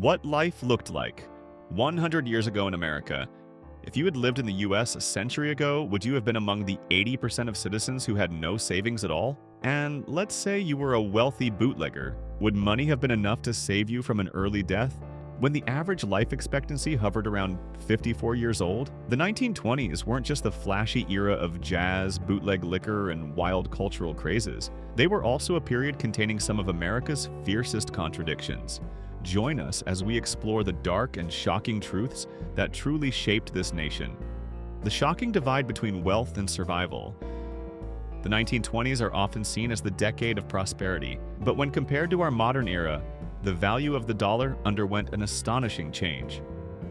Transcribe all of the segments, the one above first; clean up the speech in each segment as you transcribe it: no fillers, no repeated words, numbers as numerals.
What life looked like 100 years ago in America. If you had lived in the US a century ago, would you have been among the 80% of citizens who had no savings at all? And let's say you were a wealthy bootlegger. Would money have been enough to save you from an early death? When the average life expectancy hovered around 54 years old, the 1920s weren't just the flashy era of jazz, bootleg liquor, and wild cultural crazes. They were also a period containing some of America's fiercest contradictions. Join us as we explore the dark and shocking truths that truly shaped this nation. The shocking divide between wealth and survival. The 1920s are often seen as the decade of prosperity, but when compared to our modern era, the value of the dollar underwent an astonishing change.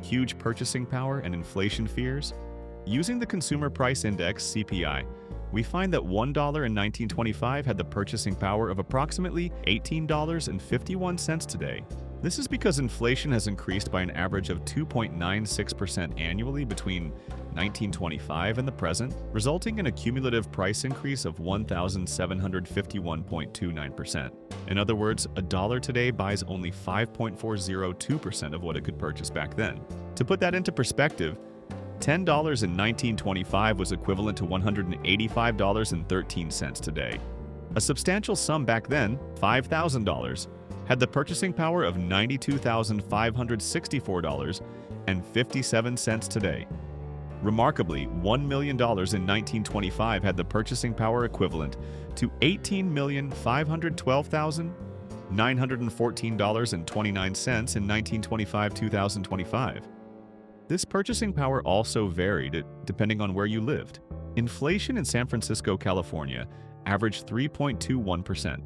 Huge purchasing power and inflation fears. Using the Consumer Price Index, CPI, we find that $1 in 1925 had the purchasing power of approximately $18.51 today. This is because inflation has increased by an average of 2.96% annually between 1925 and the present, resulting in a cumulative price increase of 1,751.29%. In other words, a dollar today buys only 5.402% of what it could purchase back then. To put that into perspective, $10 in 1925 was equivalent to $185.13 today. A substantial sum back then, $5,000, had the purchasing power of $92,564.57 today. Remarkably, $1 million in 1925 had the purchasing power equivalent to $18,512,914.29 in 1925-2025. This purchasing power also varied depending on where you lived. Inflation in San Francisco, California, averaged 3.21%.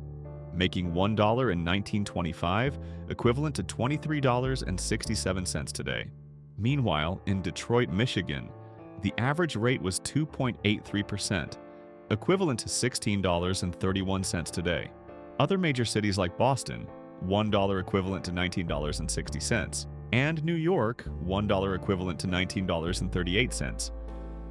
making $1 in 1925 equivalent to $23.67 today. Meanwhile, in Detroit, Michigan, the average rate was 2.83%, equivalent to $16.31 today. Other major cities like Boston, $1 equivalent to $19.60, and New York, $1 equivalent to $19.38,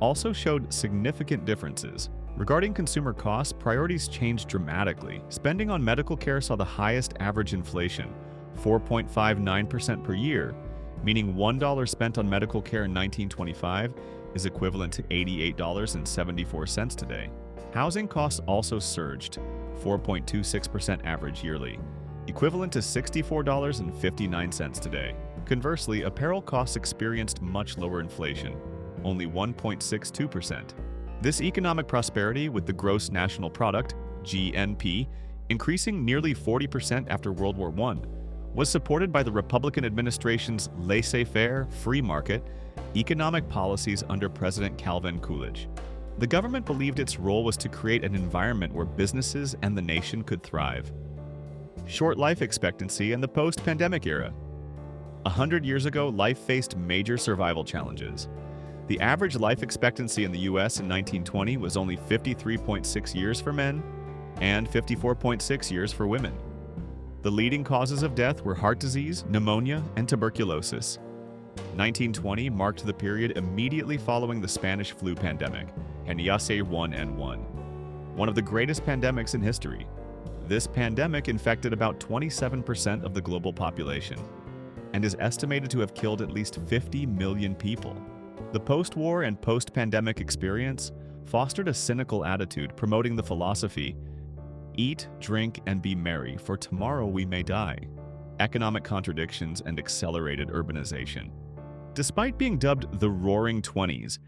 also showed significant differences. Regarding consumer costs, priorities changed dramatically. Spending on medical care saw the highest average inflation, 4.59% per year, meaning $1 spent on medical care in 1925 is equivalent to $88.74 today. Housing costs also surged, 4.26% average yearly, equivalent to $64.59 today. Conversely, apparel costs experienced much lower inflation, only 1.62%. This economic prosperity, with the gross national product, GNP, increasing nearly 40% after World War I, was supported by the Republican administration's laissez-faire, free market, economic policies under President Calvin Coolidge. The government believed its role was to create an environment where businesses and the nation could thrive. Short life expectancy in the post-pandemic era. 100 years ago, life faced major survival challenges. The average life expectancy in the US in 1920 was only 53.6 years for men and 54.6 years for women. The leading causes of death were heart disease, pneumonia, and tuberculosis. 1920 marked the period immediately following the Spanish flu pandemic, H1N1, one of the greatest pandemics in history. This pandemic infected about 27% of the global population and is estimated to have killed at least 50 million people. The post-war and post-pandemic experience fostered a cynical attitude promoting the philosophy, "Eat, drink, and be merry, for tomorrow we may die." Economic contradictions and accelerated urbanization. Despite being dubbed the Roaring Twenties,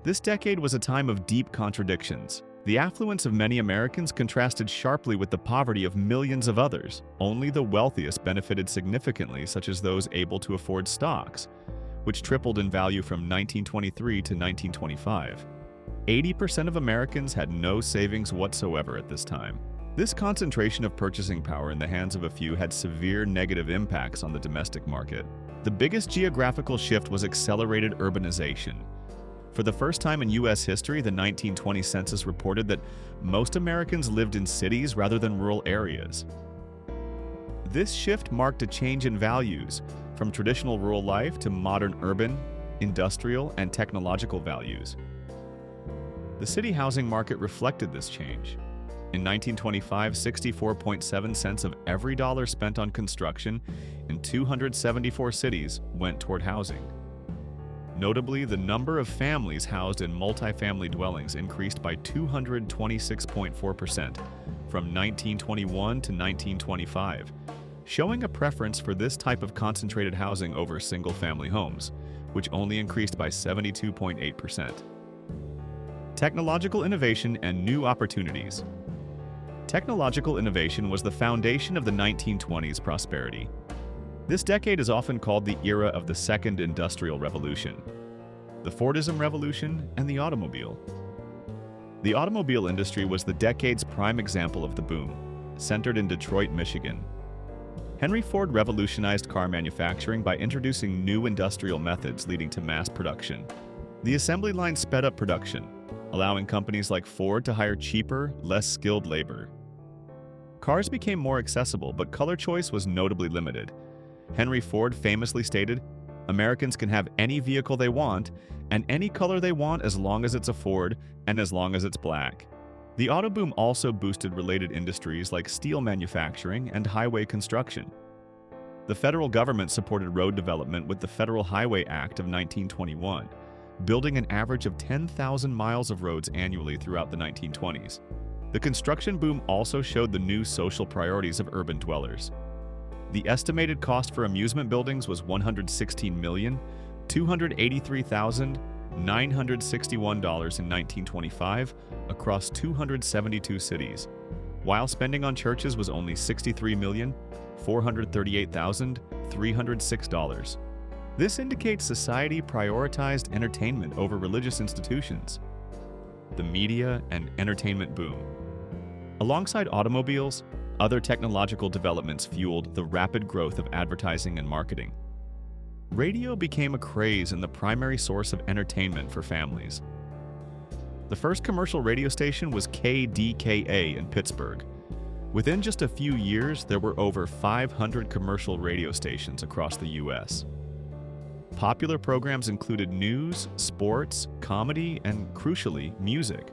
this decade was a time of deep contradictions. The affluence of many Americans contrasted sharply with the poverty of millions of others. Only the wealthiest benefited significantly, such as those able to afford stocks, which tripled in value from 1923 to 1925. 80% of Americans had no savings whatsoever at this time. This concentration of purchasing power in the hands of a few had severe negative impacts on the domestic market. The biggest geographical shift was accelerated urbanization. For the first time in U.S. history, the 1920 census reported that most Americans lived in cities rather than rural areas. This shift marked a change in values, from traditional rural life to modern urban, industrial, and technological values. The city housing market reflected this change. In 1925, 64.7 cents of every dollar spent on construction in 274 cities went toward housing. Notably, the number of families housed in multifamily dwellings increased by 226.4% from 1921 to 1925, showing a preference for this type of concentrated housing over single-family homes, which only increased by 72.8%. Technological innovation and new opportunities. Technological innovation was the foundation of the 1920s prosperity. This decade is often called the era of the Second Industrial Revolution, the Fordism Revolution, and the automobile. The automobile industry was the decade's prime example of the boom, centered in Detroit, Michigan. Henry Ford revolutionized car manufacturing by introducing new industrial methods leading to mass production. The assembly line sped up production, allowing companies like Ford to hire cheaper, less skilled labor. Cars became more accessible, but color choice was notably limited. Henry Ford famously stated, "Americans can have any vehicle they want, and any color they want as long as it's a Ford and as long as it's black." The auto boom also boosted related industries like steel manufacturing and highway construction. The federal government supported road development with the Federal Highway Act of 1921, building an average of 10,000 miles of roads annually throughout the 1920s. The construction boom also showed the new social priorities of urban dwellers. The estimated cost for amusement buildings was $116,283,961 in 1925 across 272 cities, while spending on churches was only $63,438,306. This indicates society prioritized entertainment over religious institutions. The media and entertainment boom. Alongside automobiles, other technological developments fueled the rapid growth of advertising and marketing. Radio became a craze and the primary source of entertainment for families. The first commercial radio station was KDKA in Pittsburgh. Within just a few years, there were over 500 commercial radio stations across the U.S. Popular programs included news, sports, comedy, and, crucially, music.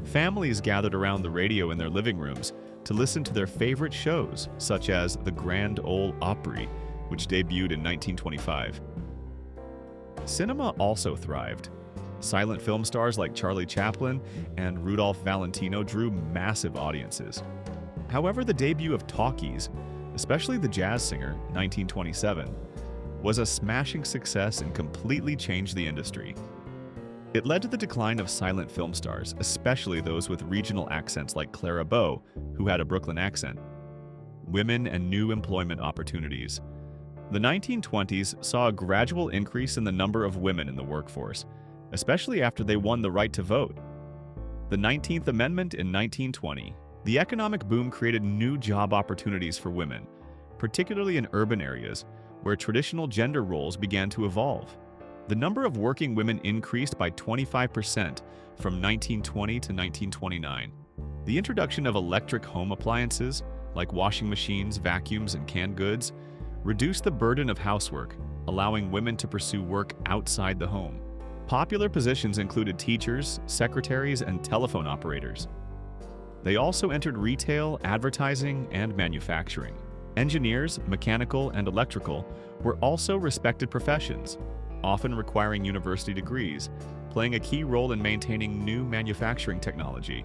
Families gathered around the radio in their living rooms to listen to their favorite shows, such as the Grand Ole Opry, which debuted in 1925. Cinema also thrived. Silent film stars like Charlie Chaplin and Rudolph Valentino drew massive audiences. However, the debut of talkies, especially The Jazz Singer, 1927, was a smashing success and completely changed the industry. It led to the decline of silent film stars, especially those with regional accents like Clara Bow, who had a Brooklyn accent. Women and new employment opportunities. The 1920s saw a gradual increase in the number of women in the workforce, especially after they won the right to vote. The 19th Amendment in 1920. The economic boom created new job opportunities for women, particularly in urban areas, where traditional gender roles began to evolve. The number of working women increased by 25% from 1920 to 1929. The introduction of electric home appliances, like washing machines, vacuums, and canned goods, reduced the burden of housework, allowing women to pursue work outside the home. Popular positions included teachers, secretaries, and telephone operators. They also entered retail, advertising, and manufacturing. Engineers, mechanical, and electrical were also respected professions, often requiring university degrees, playing a key role in maintaining new manufacturing technology.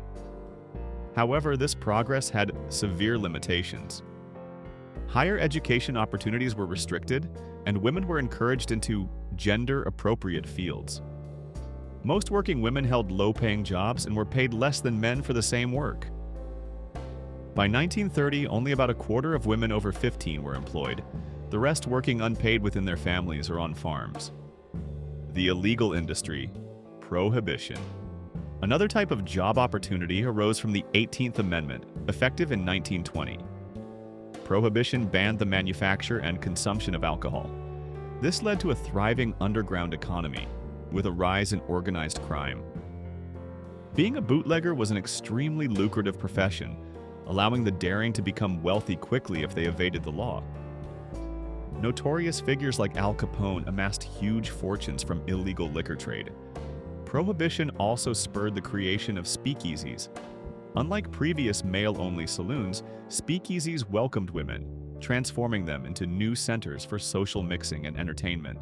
However, this progress had severe limitations. Higher education opportunities were restricted, and women were encouraged into gender-appropriate fields. Most working women held low-paying jobs and were paid less than men for the same work. By 1930, only about a quarter of women over 15 were employed, the rest working unpaid within their families or on farms. The illegal industry. Prohibition. Another type of job opportunity arose from the 18th Amendment, effective in 1920. Prohibition banned the manufacture and consumption of alcohol. This led to a thriving underground economy, with a rise in organized crime. Being a bootlegger was an extremely lucrative profession, allowing the daring to become wealthy quickly if they evaded the law. Notorious figures like Al Capone amassed huge fortunes from illegal liquor trade. Prohibition also spurred the creation of speakeasies. Unlike previous male-only saloons, speakeasies welcomed women, transforming them into new centers for social mixing and entertainment.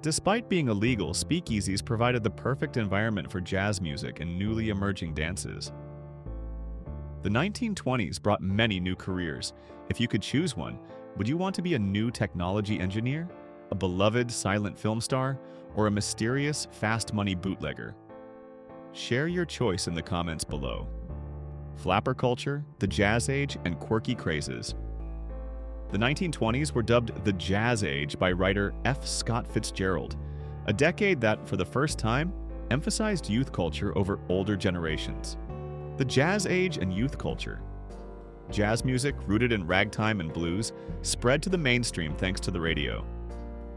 Despite being illegal, speakeasies provided the perfect environment for jazz music and newly emerging dances. The 1920s brought many new careers. If you could choose one, would you want to be a new technology engineer, a beloved silent film star, or a mysterious fast-money bootlegger? Share your choice in the comments below. Flapper culture, the Jazz Age, and quirky crazes. The 1920s were dubbed the Jazz Age by writer F. Scott Fitzgerald, a decade that, for the first time, emphasized youth culture over older generations. The Jazz Age and youth culture. Jazz music, rooted in ragtime and blues, spread to the mainstream thanks to the radio.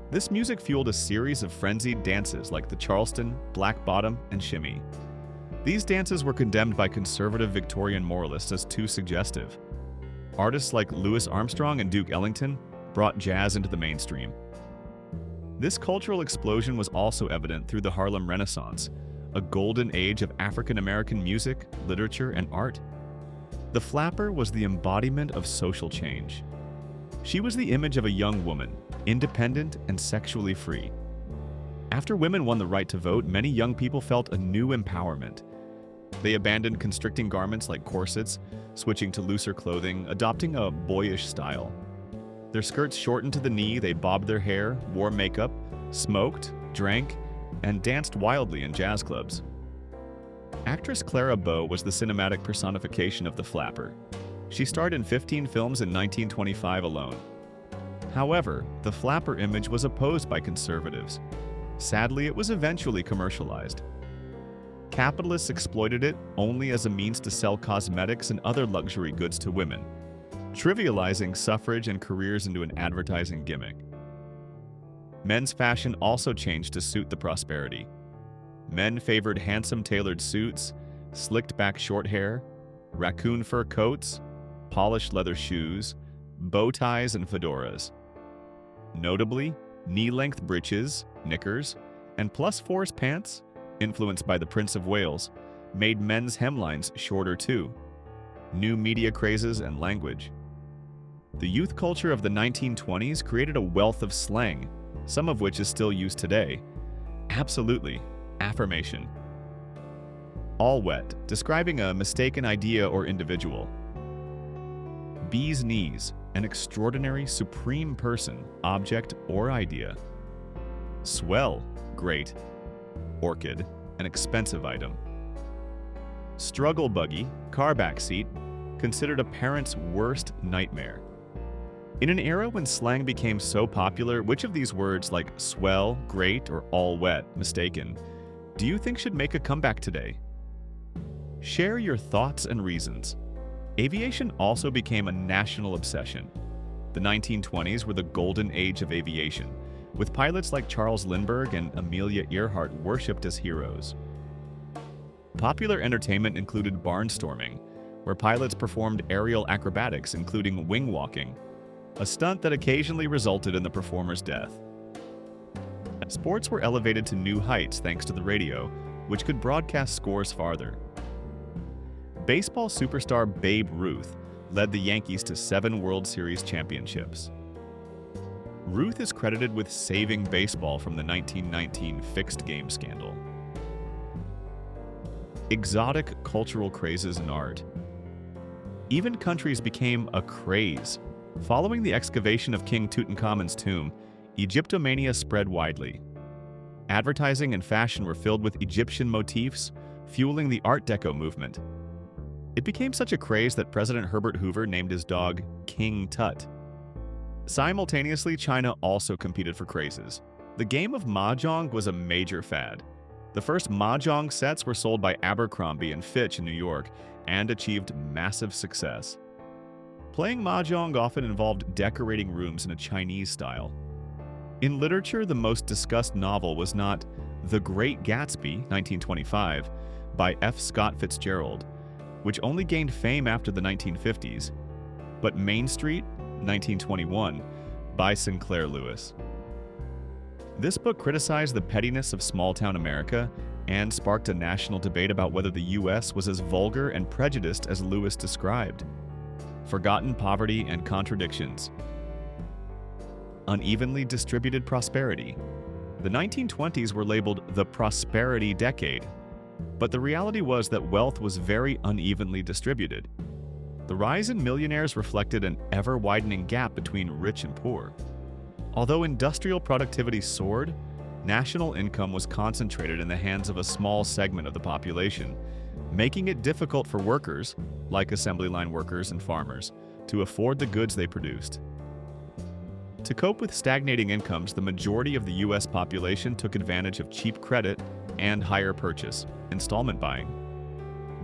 This music fueled a series of frenzied dances like the Charleston, Black Bottom, and Shimmy. These dances were condemned by conservative Victorian moralists as too suggestive. Artists like Louis Armstrong and Duke Ellington brought jazz into the mainstream. This cultural explosion was also evident through the Harlem Renaissance, a golden age of African-American music, literature, and art. The flapper was the embodiment of social change. She was the image of a young woman, independent and sexually free. After women won the right to vote, many young people felt a new empowerment. They abandoned constricting garments like corsets, switching to looser clothing, adopting a boyish style. Their skirts shortened to the knee, they bobbed their hair, wore makeup, smoked, drank, and danced wildly in jazz clubs. Actress Clara Bow was the cinematic personification of the flapper. She starred in 15 films in 1925 alone. However, the flapper image was opposed by conservatives. Sadly, it was eventually commercialized. Capitalists exploited it only as a means to sell cosmetics and other luxury goods to women, trivializing suffrage and careers into an advertising gimmick. Men's fashion also changed to suit the prosperity. Men favored handsome tailored suits, slicked back short hair, raccoon fur coats, polished leather shoes, bow ties, and fedoras. Notably, knee-length breeches, knickers, and plus-4s pants, influenced by the Prince of Wales, made men's hemlines shorter too. New media crazes and language. The youth culture of the 1920s created a wealth of slang, some of which is still used today. Absolutely. Affirmation. All wet, describing a mistaken idea or individual. Bee's knees, an extraordinary, supreme person, object, or idea. Swell, great. Orchid, an expensive item. Struggle buggy, car back seat, considered a parent's worst nightmare. In an era when slang became so popular, which of these words like swell, great, or all wet, mistaken, do you think should make a comeback today? Share your thoughts and reasons. Aviation also became a national obsession. The 1920s were the golden age of aviation, with pilots like Charles Lindbergh and Amelia Earhart worshipped as heroes. Popular entertainment included barnstorming, where pilots performed aerial acrobatics including wing walking, a stunt that occasionally resulted in the performer's death. Sports were elevated to new heights thanks to the radio, which could broadcast scores farther. Baseball superstar Babe Ruth led the Yankees to 7 World Series championships. Ruth is credited with saving baseball from the 1919 fixed game scandal. Exotic cultural crazes and art. Even countries became a craze. Following the excavation of King Tutankhamun's tomb, Egyptomania spread widely. Advertising and fashion were filled with Egyptian motifs, fueling the Art Deco movement. It became such a craze that President Herbert Hoover named his dog King Tut. Simultaneously, China also competed for crazes. The game of mahjong was a major fad. The first mahjong sets were sold by Abercrombie and Fitch in New York and achieved massive success. Playing mahjong often involved decorating rooms in a Chinese style. In literature, the most discussed novel was not The Great Gatsby, 1925, by F. Scott Fitzgerald, which only gained fame after the 1950s, but Main Street, 1921, by Sinclair Lewis. This book criticized the pettiness of small-town America and sparked a national debate about whether the U.S. was as vulgar and prejudiced as Lewis described. Forgotten Poverty and Contradictions. Unevenly distributed prosperity. The 1920s were labeled the prosperity decade, but the reality was that wealth was very unevenly distributed. The rise in millionaires reflected an ever-widening gap between rich and poor. Although industrial productivity soared, national income was concentrated in the hands of a small segment of the population, making it difficult for workers, like assembly line workers and farmers, to afford the goods they produced. To cope with stagnating incomes, the majority of the U.S. population took advantage of cheap credit and hire purchase, installment buying.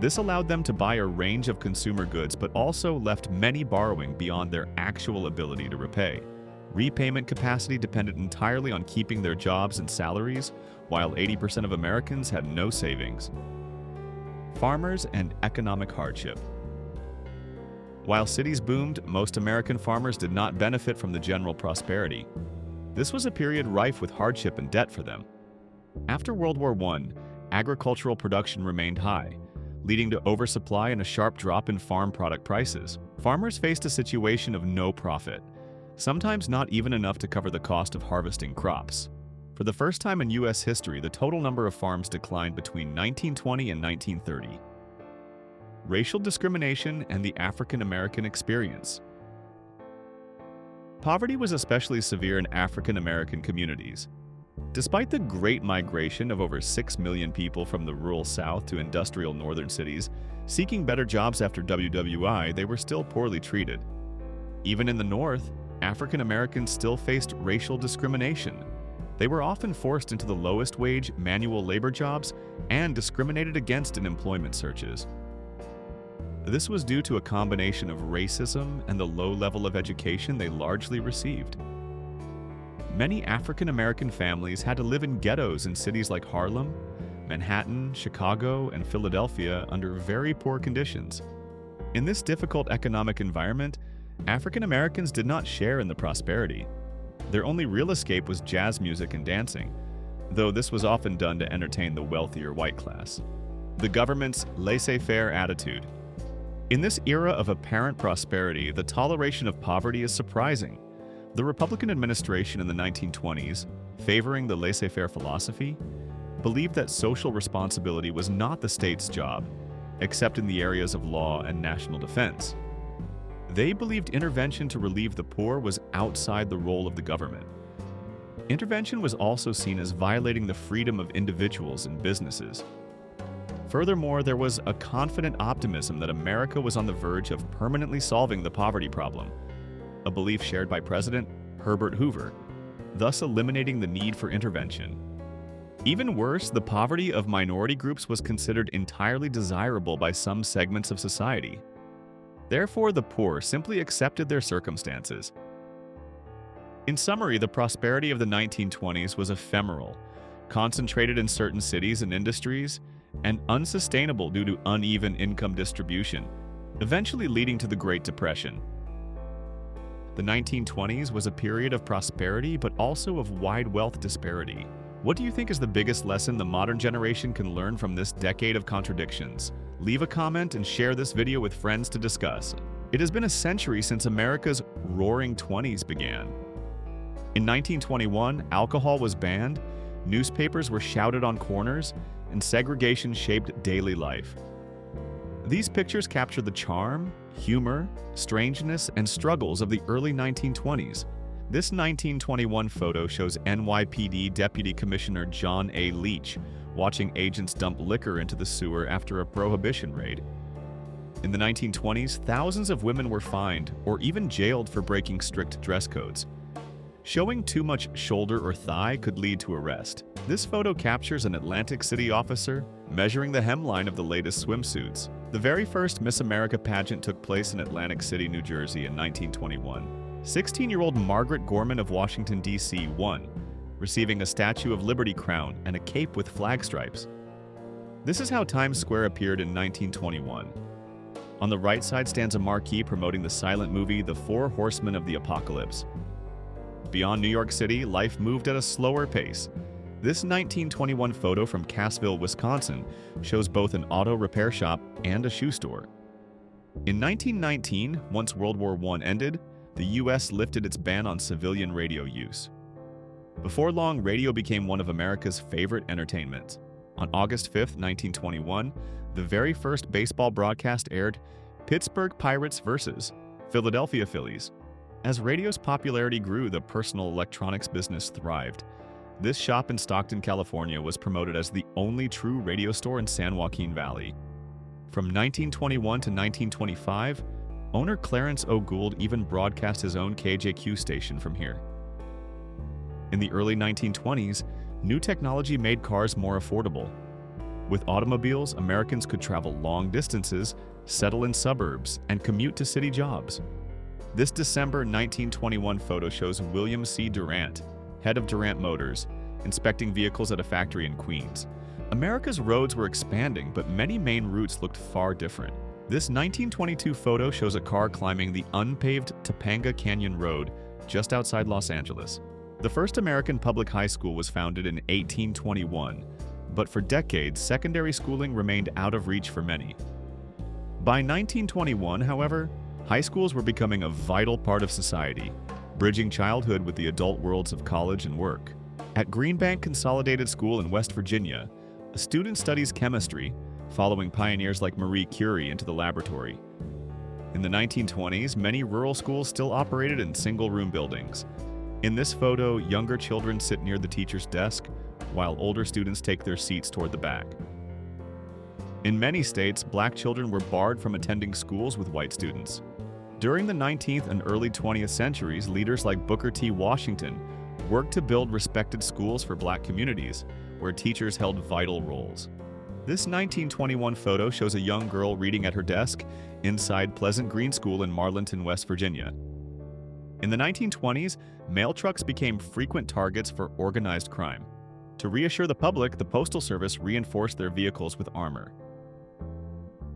This allowed them to buy a range of consumer goods but also left many borrowing beyond their actual ability to repay. Repayment capacity depended entirely on keeping their jobs and salaries, while 80% of Americans had no savings. Farmers and economic hardship. While cities boomed, most American farmers did not benefit from the general prosperity. This was a period rife with hardship and debt for them. After World War I, agricultural production remained high, leading to oversupply and a sharp drop in farm product prices. Farmers faced a situation of no profit, sometimes not even enough to cover the cost of harvesting crops. For the first time in U.S. history, the total number of farms declined between 1920 and 1930. Racial discrimination and the African American experience. Poverty was especially severe in African American communities. Despite the Great Migration of over 6 million people from the rural South to industrial northern cities, seeking better jobs after WWI, they were still poorly treated. Even in the North, African Americans still faced racial discrimination. They were often forced into the lowest wage manual labor jobs and discriminated against in employment searches. This was due to a combination of racism and the low level of education they largely received. Many African American families had to live in ghettos in cities like Harlem, Manhattan, Chicago, and Philadelphia under very poor conditions. In this difficult economic environment, African Americans did not share in the prosperity. Their only real escape was jazz music and dancing, though this was often done to entertain the wealthier white class. The government's laissez-faire attitude. In this era of apparent prosperity, the toleration of poverty is surprising. The Republican administration in the 1920s, favoring the laissez-faire philosophy, believed that social responsibility was not the state's job, except in the areas of law and national defense. They believed intervention to relieve the poor was outside the role of the government. Intervention was also seen as violating the freedom of individuals and businesses. Furthermore, there was a confident optimism that America was on the verge of permanently solving the poverty problem, a belief shared by President Herbert Hoover, thus eliminating the need for intervention. Even worse, the poverty of minority groups was considered entirely desirable by some segments of society. Therefore, the poor simply accepted their circumstances. In summary, the prosperity of the 1920s was ephemeral, concentrated in certain cities and industries, and unsustainable due to uneven income distribution, eventually leading to the Great Depression. The 1920s was a period of prosperity but also of wide wealth disparity. What do you think is the biggest lesson the modern generation can learn from this decade of contradictions? Leave a comment and share this video with friends to discuss. It has been a century since America's Roaring Twenties began. In 1921, alcohol was banned, newspapers were shouted on corners, and segregation shaped daily life. These pictures capture the charm, humor, strangeness, and struggles of the early 1920s. This 1921 photo shows NYPD Deputy Commissioner John A. Leach watching agents dump liquor into the sewer after a Prohibition raid. In the 1920s, thousands of women were fined or even jailed for breaking strict dress codes. Showing too much shoulder or thigh could lead to arrest. This photo captures an Atlantic City officer measuring the hemline of the latest swimsuits. The very first Miss America pageant took place in Atlantic City, New Jersey in 1921. 16-year-old Margaret Gorman of Washington, D.C. won, receiving a Statue of Liberty crown and a cape with flag stripes. This is how Times Square appeared in 1921. On the right side stands a marquee promoting the silent movie The Four Horsemen of the Apocalypse. Beyond New York City, life moved at a slower pace. This 1921 photo from Cassville, Wisconsin, shows both an auto repair shop and a shoe store. In 1919, once World War I ended, the US lifted its ban on civilian radio use. Before long, radio became one of America's favorite entertainments. On August 5, 1921, the very first baseball broadcast aired Pittsburgh Pirates versus Philadelphia Phillies. As radio's popularity grew, the personal electronics business thrived. This shop in Stockton, California was promoted as the only true radio store in San Joaquin Valley. From 1921 to 1925, owner Clarence O. Gould even broadcast his own KJQ station from here. In the early 1920s, new technology made cars more affordable. With automobiles, Americans could travel long distances, settle in suburbs, and commute to city jobs. This December 1921 photo shows William C. Durant, head of Durant Motors, inspecting vehicles at a factory in Queens. America's roads were expanding, but many main routes looked far different. This 1922 photo shows a car climbing the unpaved Topanga Canyon Road just outside Los Angeles. The first American public high school was founded in 1821, but for decades, secondary schooling remained out of reach for many. By 1921, however, high schools were becoming a vital part of society, bridging childhood with the adult worlds of college and work. At Greenbank Consolidated School in West Virginia, a student studies chemistry, following pioneers like Marie Curie into the laboratory. In the 1920s, many rural schools still operated in single-room buildings. In this photo, younger children sit near the teacher's desk, while older students take their seats toward the back. In many states, black children were barred from attending schools with white students. During the 19th and early 20th centuries, leaders like Booker T. Washington worked to build respected schools for black communities, where teachers held vital roles. This 1921 photo shows a young girl reading at her desk inside Pleasant Green School in Marlinton, West Virginia. In the 1920s, mail trucks became frequent targets for organized crime. To reassure the public, the Postal Service reinforced their vehicles with armor.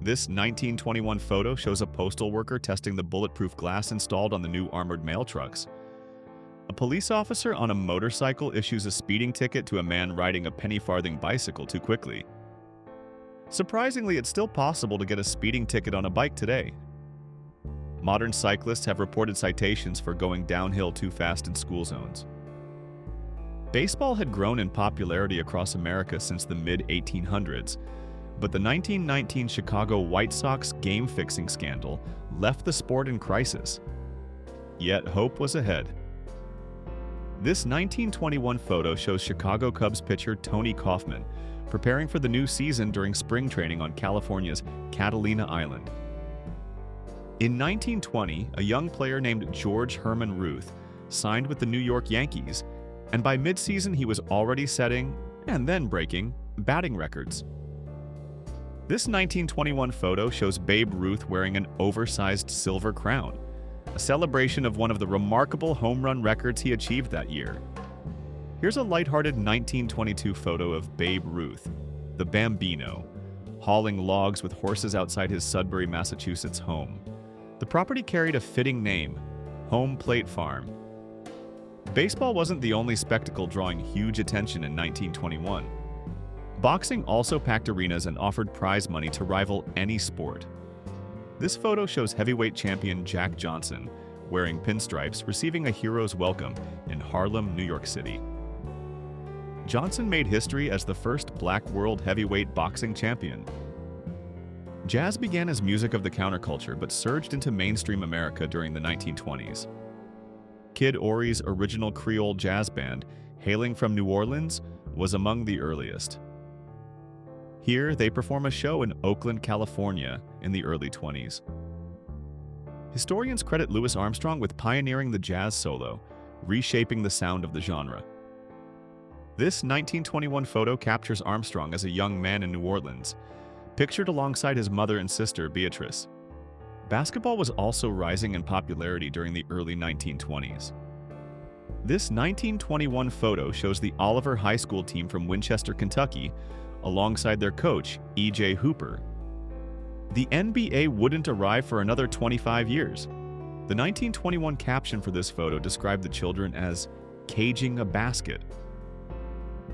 This 1921 photo shows a postal worker testing the bulletproof glass installed on the new armored mail trucks. A police officer on a motorcycle issues a speeding ticket to a man riding a penny-farthing bicycle too quickly. Surprisingly, it's still possible to get a speeding ticket on a bike today. Modern cyclists have reported citations for going downhill too fast in school zones. Baseball had grown in popularity across America since the mid-1800s, but the 1919 Chicago White Sox game-fixing scandal left the sport in crisis. Yet hope was ahead. This 1921 photo shows Chicago Cubs pitcher Tony Kaufman preparing for the new season during spring training on California's Catalina Island. In 1920, a young player named George Herman Ruth signed with the New York Yankees, and by mid-season he was already setting, and then breaking, batting records. This 1921 photo shows Babe Ruth wearing an oversized silver crown, a celebration of one of the remarkable home run records he achieved that year. Here's a lighthearted 1922 photo of Babe Ruth, the Bambino, hauling logs with horses outside his Sudbury, Massachusetts home. The property carried a fitting name, Home Plate Farm. Baseball wasn't the only spectacle drawing huge attention in 1921. Boxing also packed arenas and offered prize money to rival any sport. This photo shows heavyweight champion Jack Johnson, wearing pinstripes, receiving a hero's welcome in Harlem, New York City. Johnson made history as the first black world heavyweight boxing champion. Jazz began as music of the counterculture but surged into mainstream America during the 1920s. Kid Ory's original Creole jazz band, hailing from New Orleans, was among the earliest. Here, they perform a show in Oakland, California in the early 20s. Historians credit Louis Armstrong with pioneering the jazz solo, reshaping the sound of the genre. This 1921 photo captures Armstrong as a young man in New Orleans, pictured alongside his mother and sister, Beatrice. Basketball was also rising in popularity during the early 1920s. This 1921 photo shows the Oliver High School team from Winchester, Kentucky, alongside their coach, E.J. Hooper. The NBA wouldn't arrive for another 25 years. The 1921 caption for this photo described the children as caging a basket.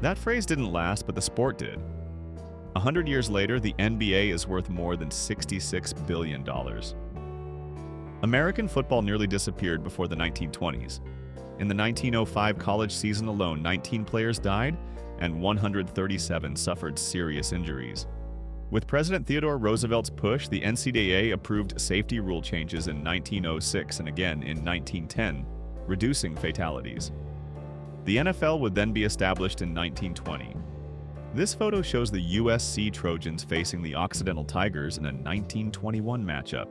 That phrase didn't last, but the sport did. 100 years later, the NBA is worth more than $66 billion. American football nearly disappeared before the 1920s. In the 1905 college season alone, 19 players died and 137 suffered serious injuries. With President Theodore Roosevelt's push, the NCAA approved safety rule changes in 1906 and again in 1910, reducing fatalities. The NFL would then be established in 1920. This photo shows the USC Trojans facing the Occidental Tigers in a 1921 matchup.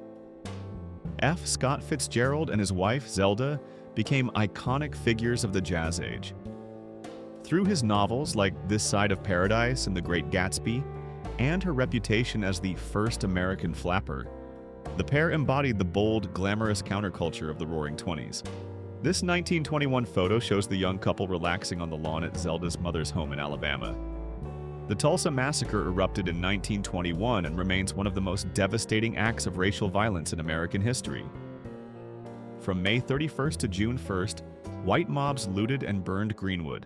F. Scott Fitzgerald and his wife, Zelda, became iconic figures of the Jazz Age. Through his novels like This Side of Paradise and The Great Gatsby, and her reputation as the first American flapper, the pair embodied the bold, glamorous counterculture of the Roaring Twenties. This 1921 photo shows the young couple relaxing on the lawn at Zelda's mother's home in Alabama. The Tulsa Massacre erupted in 1921 and remains one of the most devastating acts of racial violence in American history. From May 31st to June 1st, white mobs looted and burned Greenwood,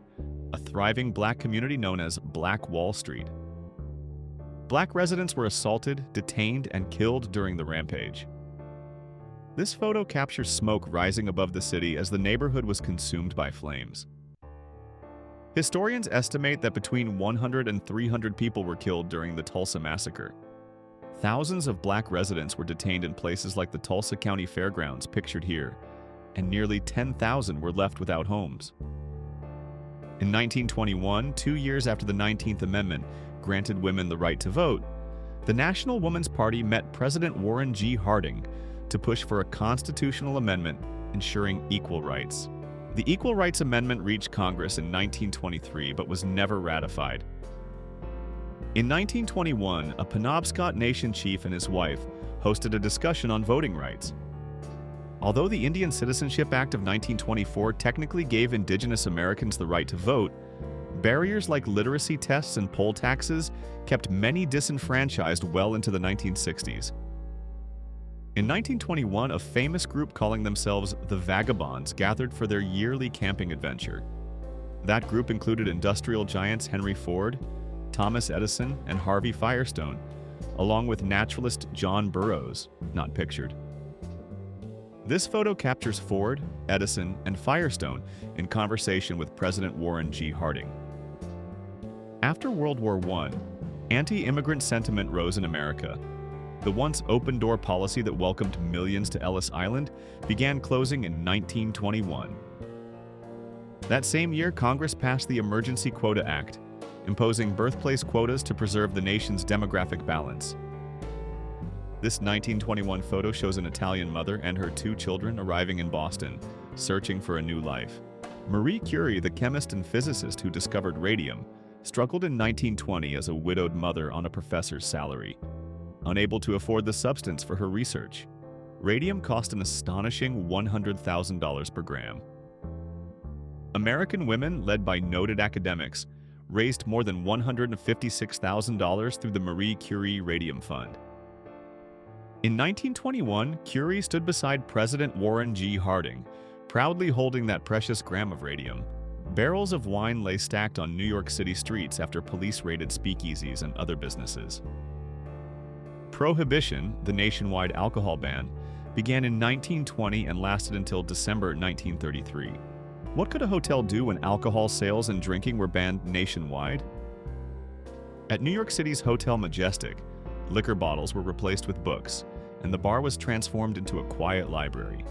a thriving black community known as Black Wall Street. Black residents were assaulted, detained, and killed during the rampage. This photo captures smoke rising above the city as the neighborhood was consumed by flames. Historians estimate that between 100 and 300 people were killed during the Tulsa Massacre. Thousands of black residents were detained in places like the Tulsa County Fairgrounds, pictured here, and nearly 10,000 were left without homes. In 1921, 2 years after the 19th Amendment granted women the right to vote, the National Woman's Party met President Warren G. Harding to push for a constitutional amendment ensuring equal rights. The Equal Rights Amendment reached Congress in 1923 but was never ratified. In 1921, a Penobscot Nation chief and his wife hosted a discussion on voting rights. Although the Indian Citizenship Act of 1924 technically gave Indigenous Americans the right to vote, barriers like literacy tests and poll taxes kept many disenfranchised well into the 1960s. In 1921, a famous group calling themselves the Vagabonds gathered for their yearly camping adventure. That group included industrial giants Henry Ford, Thomas Edison, and Harvey Firestone, along with naturalist John Burroughs, not pictured. This photo captures Ford, Edison, and Firestone in conversation with President Warren G. Harding. After World War I, anti-immigrant sentiment rose in America. The once open-door policy that welcomed millions to Ellis Island began closing in 1921. That same year, Congress passed the Emergency Quota Act, imposing birthplace quotas to preserve the nation's demographic balance. This 1921 photo shows an Italian mother and her 2 children arriving in Boston, searching for a new life. Marie Curie, the chemist and physicist who discovered radium, struggled in 1920 as a widowed mother on a professor's salary. Unable to afford the substance for her research, radium cost an astonishing $100,000 per gram. American women, led by noted academics, raised more than $156,000 through the Marie Curie Radium Fund. In 1921, Curie stood beside President Warren G. Harding, proudly holding that precious gram of radium. Barrels of wine lay stacked on New York City streets after police raided speakeasies and other businesses. Prohibition, the nationwide alcohol ban, began in 1920 and lasted until December 1933. What could a hotel do when alcohol sales and drinking were banned nationwide? At New York City's Hotel Majestic, liquor bottles were replaced with books, and the bar was transformed into a quiet library.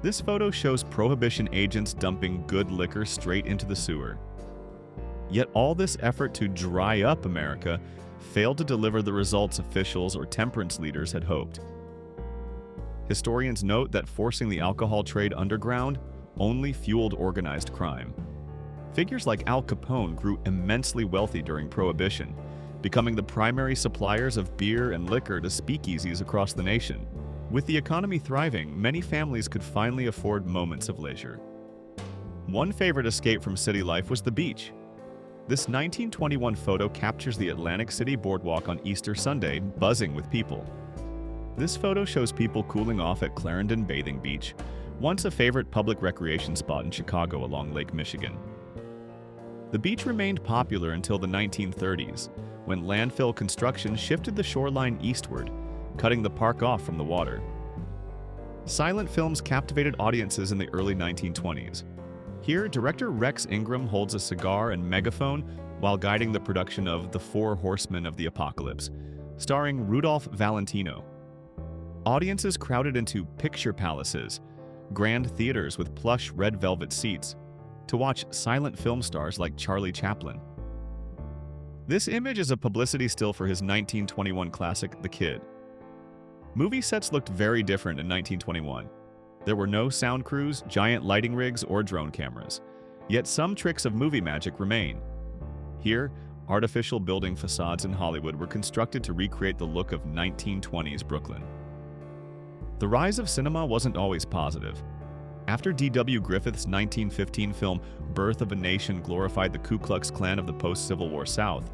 This photo shows Prohibition agents dumping good liquor straight into the sewer. Yet all this effort to dry up America failed to deliver the results officials or temperance leaders had hoped. Historians note that forcing the alcohol trade underground only fueled organized crime. Figures like Al Capone grew immensely wealthy during Prohibition, becoming the primary suppliers of beer and liquor to speakeasies across the nation. With the economy thriving, many families could finally afford moments of leisure. One favorite escape from city life was the beach. This 1921 photo captures the Atlantic City boardwalk on Easter Sunday, buzzing with people. This photo shows people cooling off at Clarendon Bathing Beach, once a favorite public recreation spot in Chicago along Lake Michigan. The beach remained popular until the 1930s, when landfill construction shifted the shoreline eastward, cutting the park off from the water. Silent films captivated audiences in the early 1920s. Here, director Rex Ingram holds a cigar and megaphone while guiding the production of The Four Horsemen of the Apocalypse, starring Rudolph Valentino. Audiences crowded into picture palaces, grand theaters with plush red velvet seats, to watch silent film stars like Charlie Chaplin. This image is a publicity still for his 1921 classic, The Kid. Movie sets looked very different in 1921. There were no sound crews, giant lighting rigs, or drone cameras. Yet some tricks of movie magic remain. Here, artificial building facades in Hollywood were constructed to recreate the look of 1920s Brooklyn. The rise of cinema wasn't always positive. After D.W. Griffith's 1915 film Birth of a Nation glorified the Ku Klux Klan of the post-Civil War South,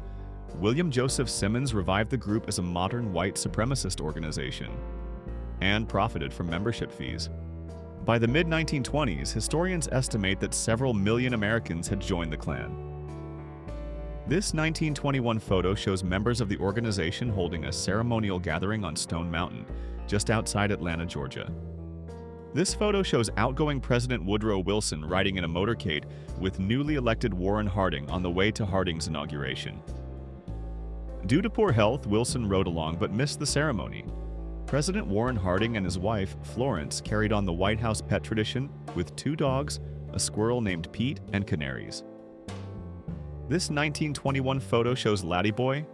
William Joseph Simmons revived the group as a modern white supremacist organization and profited from membership fees. By the mid-1920s, historians estimate that several million Americans had joined the Klan. This 1921 photo shows members of the organization holding a ceremonial gathering on Stone Mountain, just outside Atlanta, Georgia. This photo shows outgoing President Woodrow Wilson riding in a motorcade with newly elected Warren Harding on the way to Harding's inauguration. Due to poor health, Wilson rode along but missed the ceremony. President Warren Harding and his wife, Florence, carried on the White House pet tradition with 2 dogs, a squirrel named Pete, and canaries. This 1921 photo shows Laddie Boy,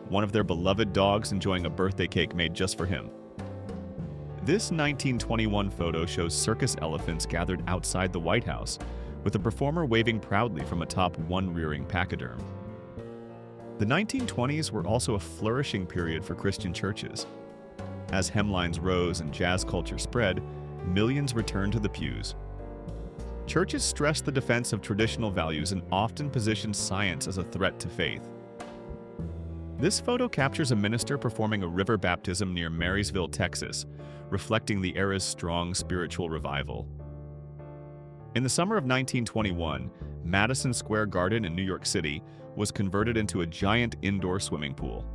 one of their beloved dogs, enjoying a birthday cake made just for him. This 1921 photo shows circus elephants gathered outside the White House, with a performer waving proudly from atop one rearing pachyderm. The 1920s were also a flourishing period for Christian churches. As hemlines rose and jazz culture spread, millions returned to the pews. Churches stressed the defense of traditional values and often positioned science as a threat to faith. This photo captures a minister performing a river baptism near Marysville, Texas, reflecting the era's strong spiritual revival. In the summer of 1921, Madison Square Garden in New York City was converted into a giant indoor swimming pool.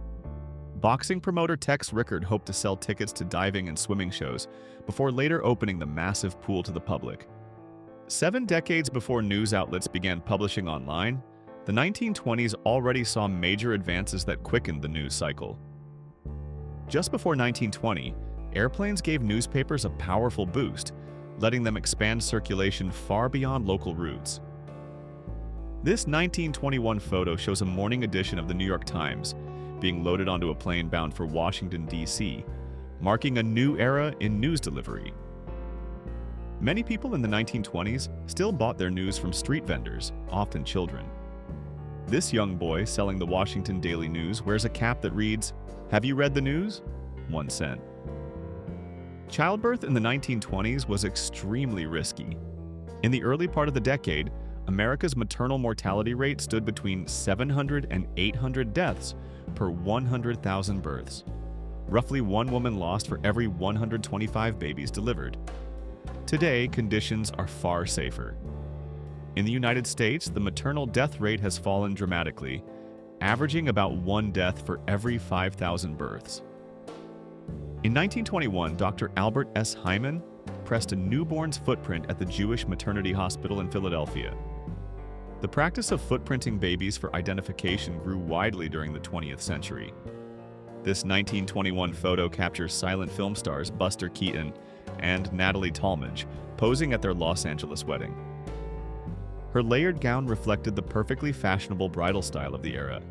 Boxing promoter Tex Rickard hoped to sell tickets to diving and swimming shows before later opening the massive pool to the public. 7 decades before news outlets began publishing online, the 1920s already saw major advances that quickened the news cycle. Just before 1920, airplanes gave newspapers a powerful boost, letting them expand circulation far beyond local routes. This 1921 photo shows a morning edition of the New York Times being loaded onto a plane bound for Washington, D.C., marking a new era in news delivery. Many people in the 1920s still bought their news from street vendors, often children. This young boy selling the Washington Daily News wears a cap that reads, "Have you read the news? 1 cent." Childbirth in the 1920s was extremely risky. In the early part of the decade, America's maternal mortality rate stood between 700 and 800 deaths per 100,000 births. Roughly 1 woman lost for every 125 babies delivered. Today, conditions are far safer. In the United States, the maternal death rate has fallen dramatically, averaging about 1 death for every 5,000 births. In 1921, Dr. Albert S. Hyman pressed a newborn's footprint at the Jewish Maternity Hospital in Philadelphia. The practice of footprinting babies for identification grew widely during the 20th century. This 1921 photo captures silent film stars Buster Keaton and Natalie Talmadge posing at their Los Angeles wedding. Her layered gown reflected the perfectly fashionable bridal style of the era.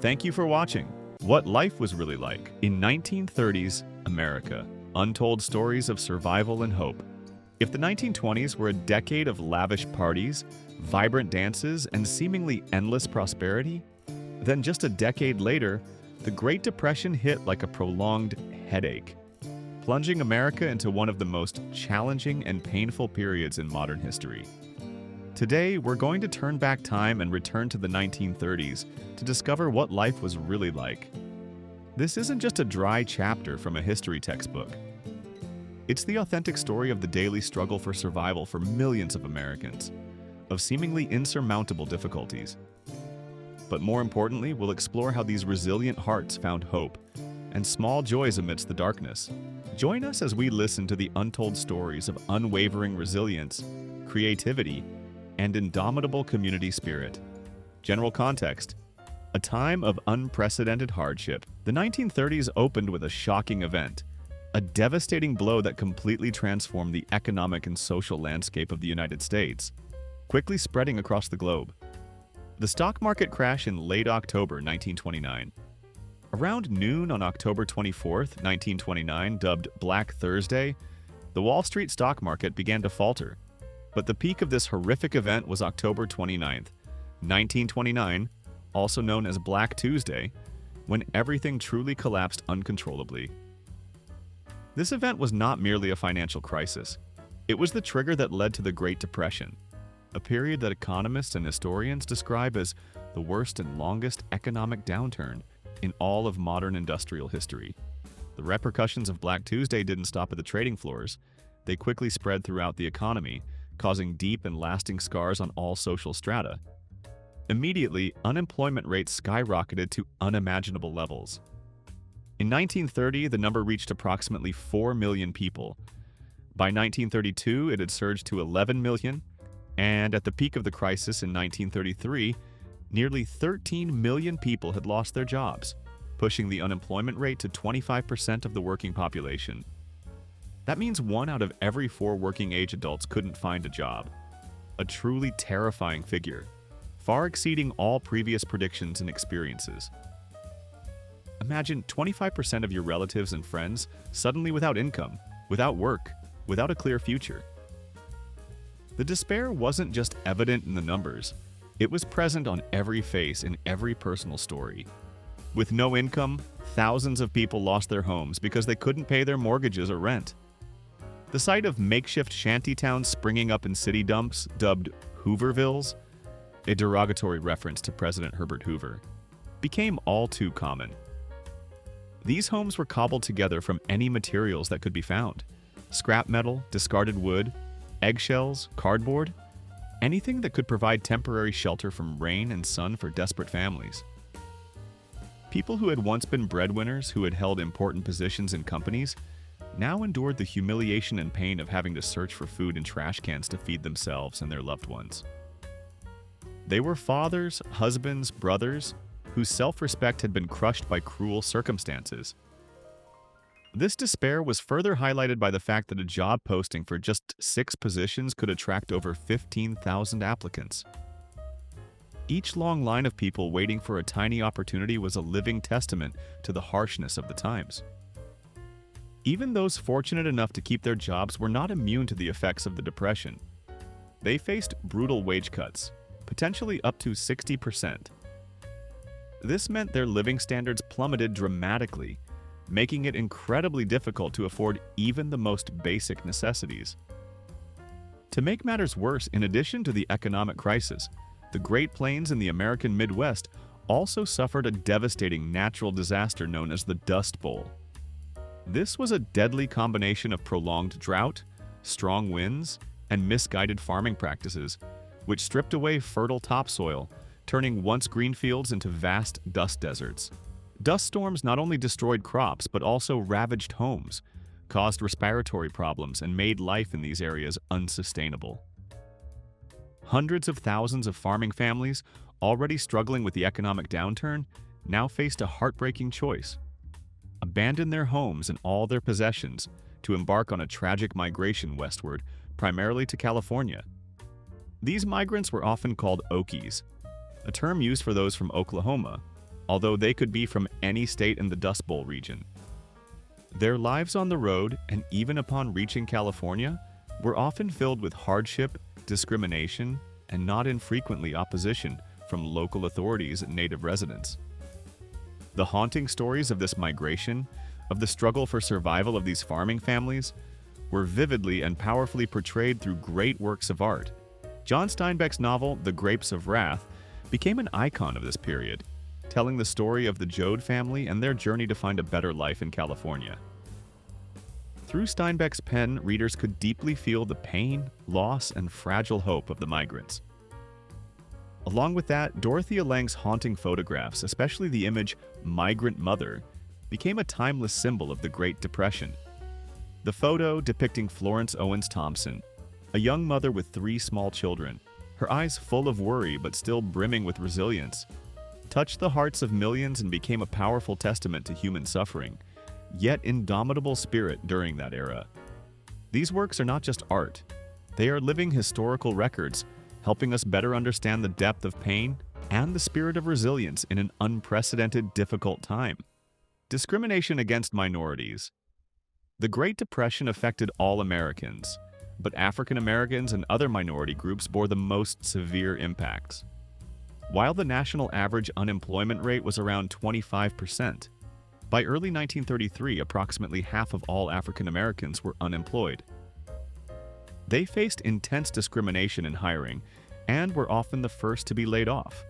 Thank you for watching What Life Was Really Like in 1930s America. Untold stories of survival and hope. If the 1920s were a decade of lavish parties, vibrant dances, and seemingly endless prosperity, then just a decade later, the Great Depression hit like a prolonged headache, plunging America into one of the most challenging and painful periods in modern history. Today, we're going to turn back time and return to the 1930s to discover what life was really like. This isn't just a dry chapter from a history textbook. It's the authentic story of the daily struggle for survival for millions of Americans. of seemingly insurmountable difficulties. But more importantly, we'll explore how these resilient hearts found hope and small joys amidst the darkness. Join us as we listen to the untold stories of unwavering resilience, creativity, and indomitable community spirit. General context: a time of unprecedented hardship. The 1930s opened with a shocking event, a devastating blow that completely transformed the economic and social landscape of the United States, quickly spreading across the globe. The stock market crash in late October 1929. Around noon on October 24, 1929, dubbed Black Thursday, the Wall Street stock market began to falter. But the peak of this horrific event was October 29, 1929, also known as Black Tuesday, when everything truly collapsed uncontrollably. This event was not merely a financial crisis. It was the trigger that led to the Great Depression, a period that economists and historians describe as the worst and longest economic downturn in all of modern industrial history. The repercussions of Black Tuesday didn't stop at the trading floors. They quickly spread throughout the economy, causing deep and lasting scars on all social strata. Immediately, unemployment rates skyrocketed to unimaginable levels. In 1930, the number reached approximately 4 million people. By 1932, it had surged to 11 million, and at the peak of the crisis in 1933, nearly 13 million people had lost their jobs, pushing the unemployment rate to 25% of the working population. That means 1 out of every 4 working-age adults couldn't find a job. A truly terrifying figure, far exceeding all previous predictions and experiences. Imagine 25% of your relatives and friends suddenly without income, without work, without a clear future. The despair wasn't just evident in the numbers, it was present on every face in every personal story. With no income, thousands of people lost their homes because they couldn't pay their mortgages or rent. The sight of makeshift shantytowns springing up in city dumps, dubbed Hoovervilles, a derogatory reference to President Herbert Hoover, became all too common. These homes were cobbled together from any materials that could be found: scrap metal, discarded wood, eggshells, cardboard, anything that could provide temporary shelter from rain and sun for desperate families. People who had once been breadwinners, who had held important positions in companies, now endured the humiliation and pain of having to search for food in trash cans to feed themselves and their loved ones. They were fathers, husbands, brothers, whose self-respect had been crushed by cruel circumstances. This despair was further highlighted by the fact that a job posting for just 6 positions could attract over 15,000 applicants. Each long line of people waiting for a tiny opportunity was a living testament to the harshness of the times. Even those fortunate enough to keep their jobs were not immune to the effects of the Depression. They faced brutal wage cuts, potentially up to 60%. This meant their living standards plummeted dramatically, making it incredibly difficult to afford even the most basic necessities. To make matters worse, in addition to the economic crisis, the Great Plains and the American Midwest also suffered a devastating natural disaster known as the Dust Bowl. This was a deadly combination of prolonged drought, strong winds, and misguided farming practices, which stripped away fertile topsoil, turning once green fields into vast dust deserts. Dust storms not only destroyed crops but also ravaged homes, caused respiratory problems, and made life in these areas unsustainable. Hundreds of thousands of farming families, already struggling with the economic downturn, now faced a heartbreaking choice: abandon their homes and all their possessions to embark on a tragic migration westward, primarily to California. These migrants were often called Okies, a term used for those from Oklahoma, although they could be from any state in the Dust Bowl region. Their lives on the road, and even upon reaching California, were often filled with hardship, discrimination, and not infrequently opposition from local authorities and native residents. The haunting stories of this migration, of the struggle for survival of these farming families, were vividly and powerfully portrayed through great works of art. John Steinbeck's novel, The Grapes of Wrath, became an icon of this period, telling the story of the Joad family and their journey to find a better life in California. Through Steinbeck's pen, readers could deeply feel the pain, loss, and fragile hope of the migrants. Along with that, Dorothea Lange's haunting photographs, especially the image Migrant Mother, became a timeless symbol of the Great Depression. The photo depicting Florence Owens Thompson, a young mother with 3 small children, her eyes full of worry but still brimming with resilience, touched the hearts of millions and became a powerful testament to human suffering, yet indomitable spirit during that era. These works are not just art. They are living historical records, helping us better understand the depth of pain and the spirit of resilience in an unprecedented, difficult time. Discrimination against minorities. The Great Depression affected all Americans, but African Americans and other minority groups bore the most severe impacts. While the national average unemployment rate was around 25%, by early 1933, approximately half of all African Americans were unemployed. They faced intense discrimination in hiring and were often the first to be laid off.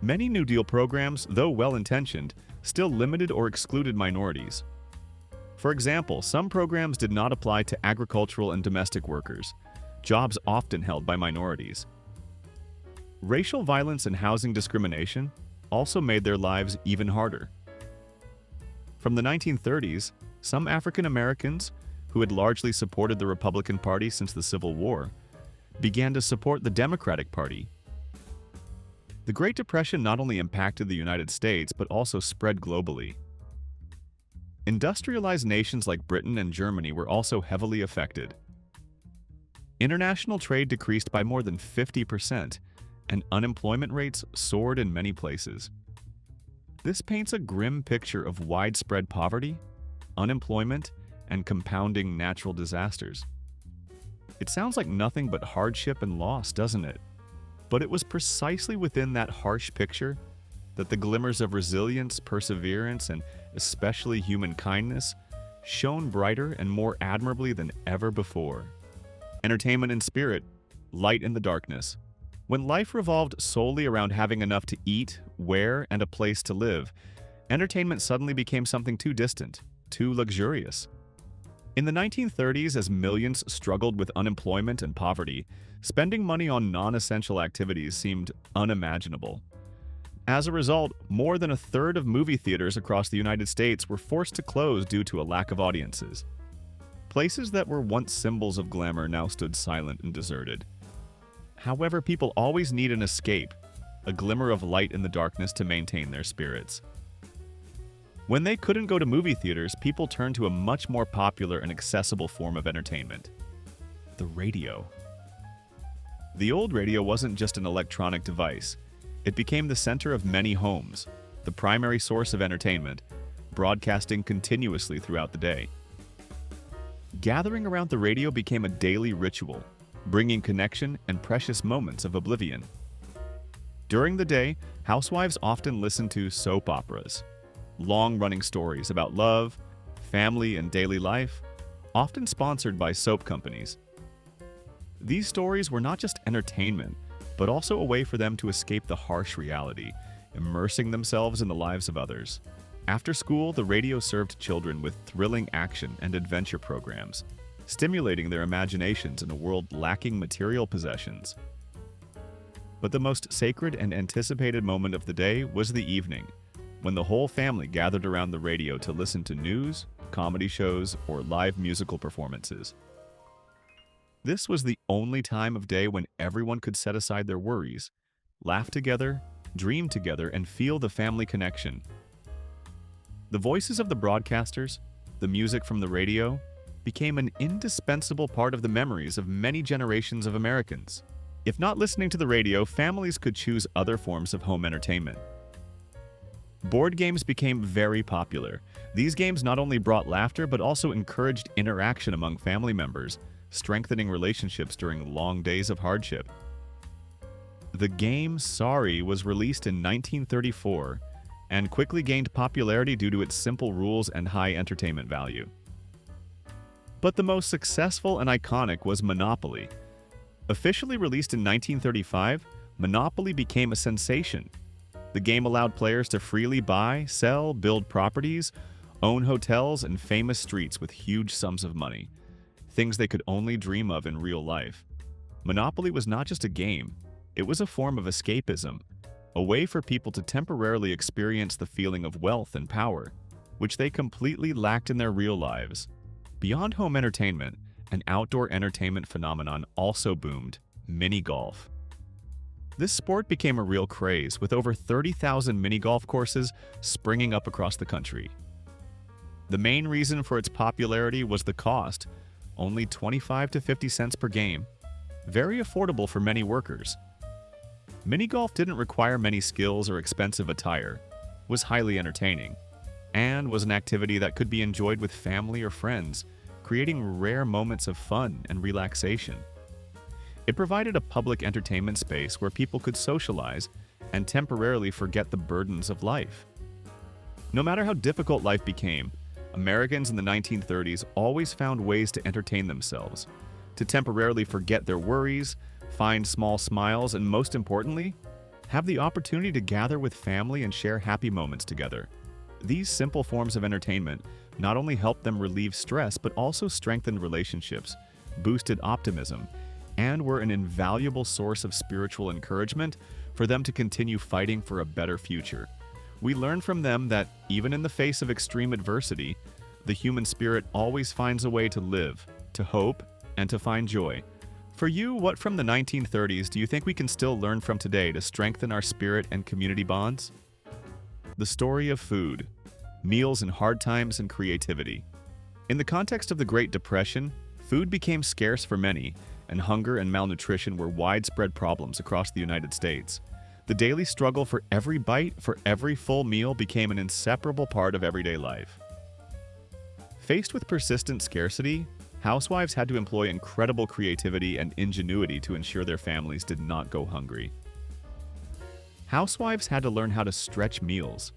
Many New Deal programs, though well-intentioned, still limited or excluded minorities. For example, some programs did not apply to agricultural and domestic workers, jobs often held by minorities. Racial violence and housing discrimination also made their lives even harder. From the 1930s, some African Americans, who had largely supported the Republican Party since the Civil War, began to support the Democratic Party. The Great Depression not only impacted the United States, but also spread globally. Industrialized nations like Britain and Germany were also heavily affected. International trade decreased by more than 50%, and unemployment rates soared in many places. This paints a grim picture of widespread poverty, unemployment, and compounding natural disasters. It sounds like nothing but hardship and loss, doesn't it? But it was precisely within that harsh picture that the glimmers of resilience, perseverance, and especially human kindness shone brighter and more admirably than ever before. Entertainment and spirit, light in the darkness. When life revolved solely around having enough to eat, wear, and a place to live, entertainment suddenly became something too distant, too luxurious. In the 1930s, as millions struggled with unemployment and poverty, spending money on non-essential activities seemed unimaginable. As a result, more than a third of movie theaters across the United States were forced to close due to a lack of audiences. Places that were once symbols of glamour now stood silent and deserted. However, people always need an escape, a glimmer of light in the darkness to maintain their spirits. When they couldn't go to movie theaters, people turned to a much more popular and accessible form of entertainment: the radio. The old radio wasn't just an electronic device. It became the center of many homes, the primary source of entertainment, broadcasting continuously throughout the day. Gathering around the radio became a daily ritual, bringing connection and precious moments of oblivion. During the day, housewives often listened to soap operas, long-running stories about love, family, and daily life, often sponsored by soap companies. These stories were not just entertainment, but also a way for them to escape the harsh reality, immersing themselves in the lives of others. After school, the radio served children with thrilling action and adventure programs, stimulating their imaginations in a world lacking material possessions. But the most sacred and anticipated moment of the day was the evening, when the whole family gathered around the radio to listen to news, comedy shows, or live musical performances. This was the only time of day when everyone could set aside their worries, laugh together, dream together, and feel the family connection. The voices of the broadcasters, the music from the radio, became an indispensable part of the memories of many generations of Americans. If not listening to the radio, families could choose other forms of home entertainment. Board games became very popular. These games not only brought laughter, but also encouraged interaction among family members, strengthening relationships during long days of hardship. The game Sorry was released in 1934 and quickly gained popularity due to its simple rules and high entertainment value. But the most successful and iconic was Monopoly. Officially released in 1935, Monopoly became a sensation. The game allowed players to freely buy, sell, build properties, own hotels, and famous streets with huge sums of money, things they could only dream of in real life. Monopoly was not just a game, It was a form of escapism, a way for people to temporarily experience the feeling of wealth and power, which they completely lacked in their real lives. Beyond home entertainment, an outdoor entertainment phenomenon also boomed: mini golf. This sport became a real craze, with over 30,000 mini golf courses springing up across the country. The main reason for its popularity was the cost, only 25 to 50 cents per game, very affordable for many workers. Mini golf didn't require many skills or expensive attire, was highly entertaining, and was an activity that could be enjoyed with family or friends, creating rare moments of fun and relaxation. It provided a public entertainment space where people could socialize and temporarily forget the burdens of life. No matter how difficult life became, Americans in the 1930s always found ways to entertain themselves, to temporarily forget their worries, find small smiles, and most importantly, have the opportunity to gather with family and share happy moments together. These simple forms of entertainment not only helped them relieve stress, but also strengthened relationships, boosted optimism, and were an invaluable source of spiritual encouragement for them to continue fighting for a better future. We learn from them that, even in the face of extreme adversity, the human spirit always finds a way to live, to hope, and to find joy. For you, what from the 1930s do you think we can still learn from today to strengthen our spirit and community bonds? The story of food, meals in hard times, and creativity. In the context of the Great Depression, food became scarce for many, and hunger and malnutrition were widespread problems across the United States. The daily struggle for every bite, for every full meal, became an inseparable part of everyday life. Faced with persistent scarcity, housewives had to employ incredible creativity and ingenuity to ensure their families did not go hungry. Housewives had to learn how to stretch meals.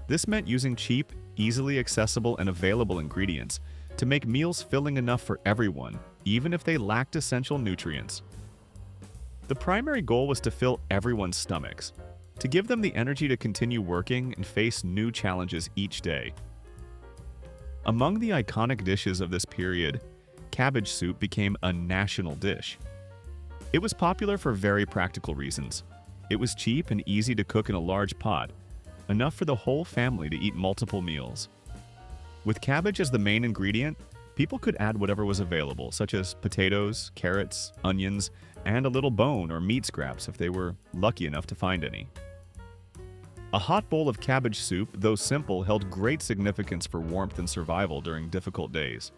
This meant using cheap, easily accessible, and available ingredients to make meals filling enough for everyone, even if they lacked essential nutrients. The primary goal was to fill everyone's stomachs, to give them the energy to continue working and face new challenges each day. Among the iconic dishes of this period, cabbage soup became a national dish. It was popular for very practical reasons. It was cheap and easy to cook in a large pot, enough for the whole family to eat multiple meals. With cabbage as the main ingredient, people could add whatever was available, such as potatoes, carrots, onions, and a little bone or meat scraps if they were lucky enough to find any. A hot bowl of cabbage soup, though simple, held great significance for warmth and survival during difficult days.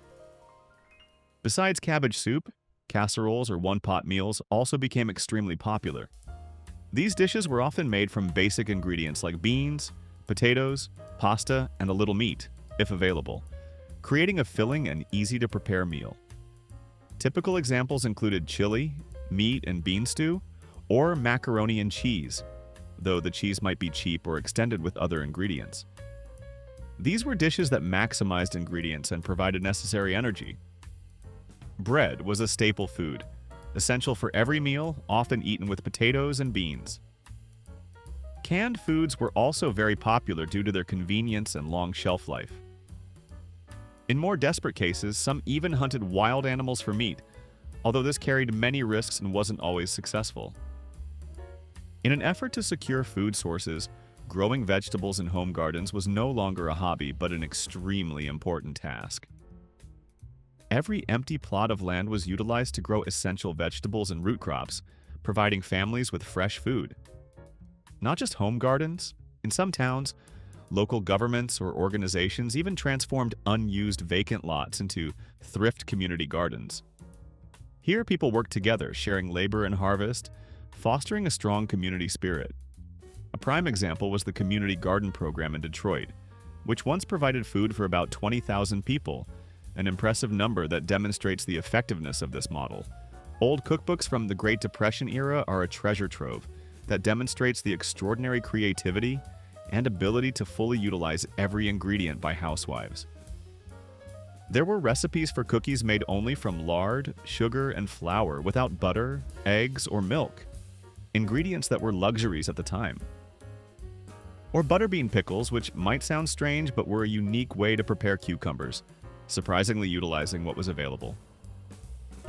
Besides cabbage soup, casseroles or one-pot meals also became extremely popular. These dishes were often made from basic ingredients like beans, potatoes, pasta, and a little meat, if available, creating a filling and easy-to-prepare meal. Typical examples included chili, meat and bean stew, or macaroni and cheese, though the cheese might be cheap or extended with other ingredients. These were dishes that maximized ingredients and provided necessary energy. Bread was a staple food, essential for every meal, often eaten with potatoes and beans. Canned foods were also very popular due to their convenience and long shelf life. In more desperate cases, some even hunted wild animals for meat, although this carried many risks and wasn't always successful. In an effort to secure food sources, growing vegetables in home gardens was no longer a hobby but an extremely important task. Every empty plot of land was utilized to grow essential vegetables and root crops, providing families with fresh food. Not just home gardens, in some towns, local governments or organizations even transformed unused vacant lots into thrift community gardens. Here, people worked together, sharing labor and harvest, fostering a strong community spirit. A prime example was the Community Garden Program in Detroit, which once provided food for about 20,000 people, an impressive number that demonstrates the effectiveness of this model. Old cookbooks from the Great Depression era are a treasure trove that demonstrates the extraordinary creativity and ability to fully utilize every ingredient by housewives. There were recipes for cookies made only from lard, sugar, and flour without butter, eggs, or milk, ingredients that were luxuries at the time. Or butterbean pickles, which might sound strange but were a unique way to prepare cucumbers, surprisingly utilizing what was available.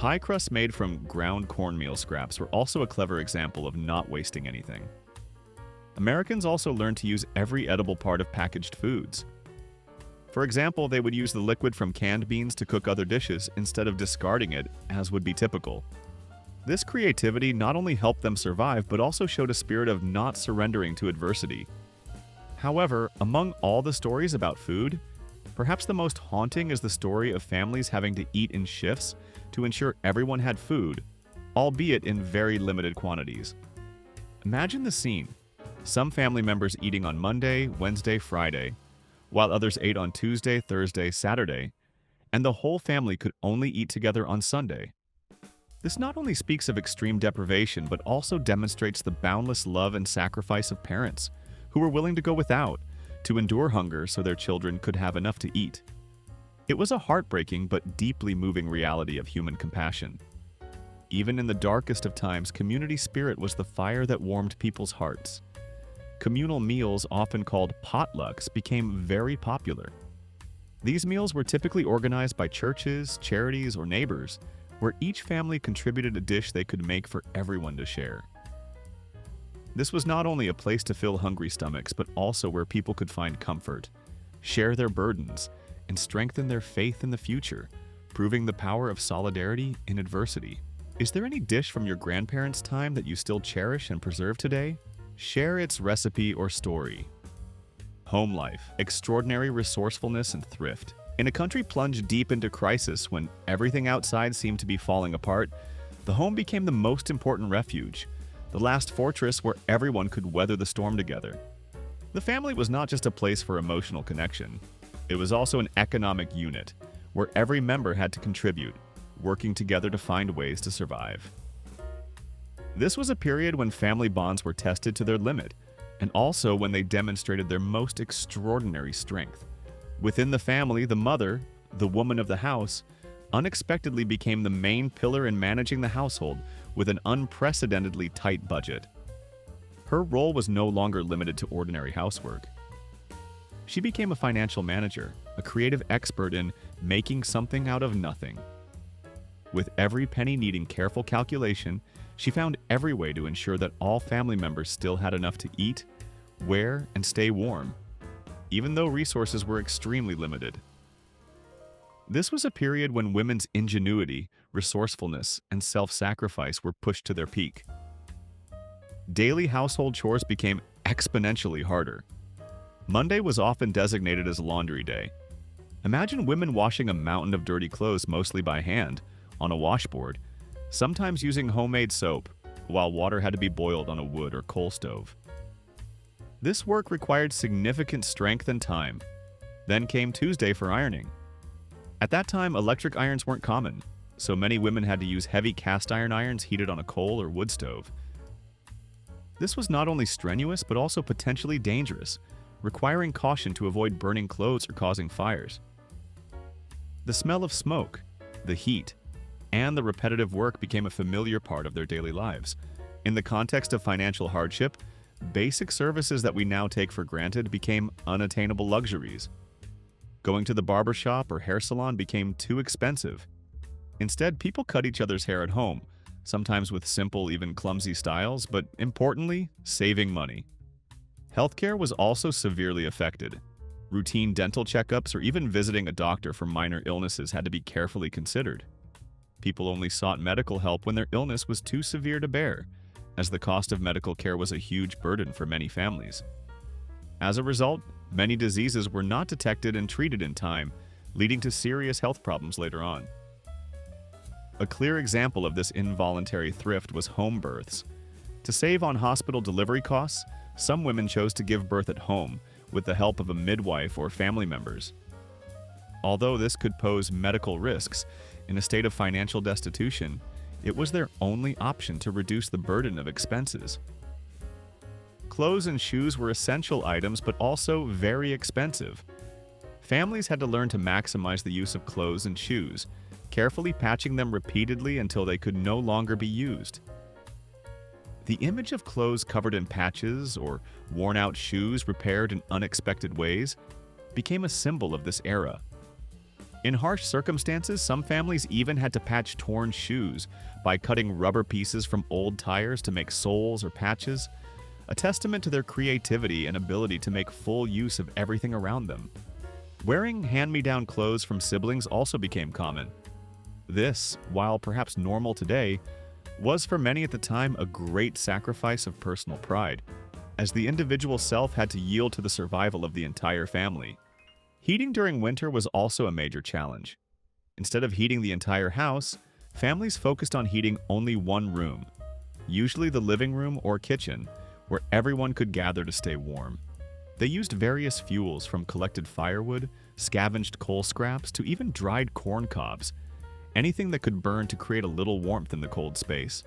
Pie crusts made from ground cornmeal scraps were also a clever example of not wasting anything. Americans also learned to use every edible part of packaged foods. For example, they would use the liquid from canned beans to cook other dishes instead of discarding it, as would be typical. This creativity not only helped them survive, but also showed a spirit of not surrendering to adversity. However, among all the stories about food, perhaps the most haunting is the story of families having to eat in shifts to ensure everyone had food, albeit in very limited quantities. Imagine the scene. Some family members eating on Monday, Wednesday, Friday, while others ate on Tuesday, Thursday, Saturday, and the whole family could only eat together on Sunday. This not only speaks of extreme deprivation, but also demonstrates the boundless love and sacrifice of parents who were willing to go without, to endure hunger so their children could have enough to eat. It was a heartbreaking but deeply moving reality of human compassion. Even in the darkest of times, community spirit was the fire that warmed people's hearts. Communal meals, often called potlucks, became very popular. These meals were typically organized by churches, charities, or neighbors, where each family contributed a dish they could make for everyone to share. This was not only a place to fill hungry stomachs, but also where people could find comfort, share their burdens, and strengthen their faith in the future, proving the power of solidarity in adversity. Is there any dish from your grandparents' time that you still cherish and preserve today? Share its recipe or story. Home life, extraordinary resourcefulness and thrift. In a country plunged deep into crisis when everything outside seemed to be falling apart, the home became the most important refuge, the last fortress where everyone could weather the storm together. The family was not just a place for emotional connection. It was also an economic unit, where every member had to contribute, working together to find ways to survive. This was a period when family bonds were tested to their limit, and also when they demonstrated their most extraordinary strength. Within the family, the mother, the woman of the house, unexpectedly became the main pillar in managing the household with an unprecedentedly tight budget. Her role was no longer limited to ordinary housework. She became a financial manager, a creative expert in making something out of nothing. With every penny needing careful calculation, she found every way to ensure that all family members still had enough to eat, wear, and stay warm, even though resources were extremely limited. This was a period when women's ingenuity, resourcefulness, and self-sacrifice were pushed to their peak. Daily household chores became exponentially harder. Monday was often designated as laundry day. Imagine women washing a mountain of dirty clothes mostly by hand, on a washboard, sometimes using homemade soap, while water had to be boiled on a wood or coal stove. This work required significant strength and time. Then came Tuesday for ironing. At that time, electric irons weren't common, so many women had to use heavy cast iron irons heated on a coal or wood stove. This was not only strenuous, but also potentially dangerous, requiring caution to avoid burning clothes or causing fires. The smell of smoke, the heat, and the repetitive work became a familiar part of their daily lives. In the context of financial hardship, basic services that we now take for granted became unattainable luxuries. Going to the barber shop or hair salon became too expensive. Instead, people cut each other's hair at home, sometimes with simple, even clumsy styles, but importantly, saving money. Healthcare was also severely affected. Routine dental checkups or even visiting a doctor for minor illnesses had to be carefully considered. People only sought medical help when their illness was too severe to bear, as the cost of medical care was a huge burden for many families. As a result, many diseases were not detected and treated in time, leading to serious health problems later on. A clear example of this involuntary thrift was home births. To save on hospital delivery costs, some women chose to give birth at home with the help of a midwife or family members. Although this could pose medical risks, in a state of financial destitution, it was their only option to reduce the burden of expenses. Clothes and shoes were essential items, but also very expensive. Families had to learn to maximize the use of clothes and shoes, carefully patching them repeatedly until they could no longer be used. The image of clothes covered in patches or worn-out shoes repaired in unexpected ways became a symbol of this era. In harsh circumstances, some families even had to patch torn shoes by cutting rubber pieces from old tires to make soles or patches, a testament to their creativity and ability to make full use of everything around them. Wearing hand-me-down clothes from siblings also became common. This, while perhaps normal today, was for many at the time a great sacrifice of personal pride, as the individual self had to yield to the survival of the entire family. Heating during winter was also a major challenge. Instead of heating the entire house, families focused on heating only one room, usually the living room or kitchen, where everyone could gather to stay warm. They used various fuels from collected firewood, scavenged coal scraps, to even dried corn cobs, anything that could burn to create a little warmth in the cold space.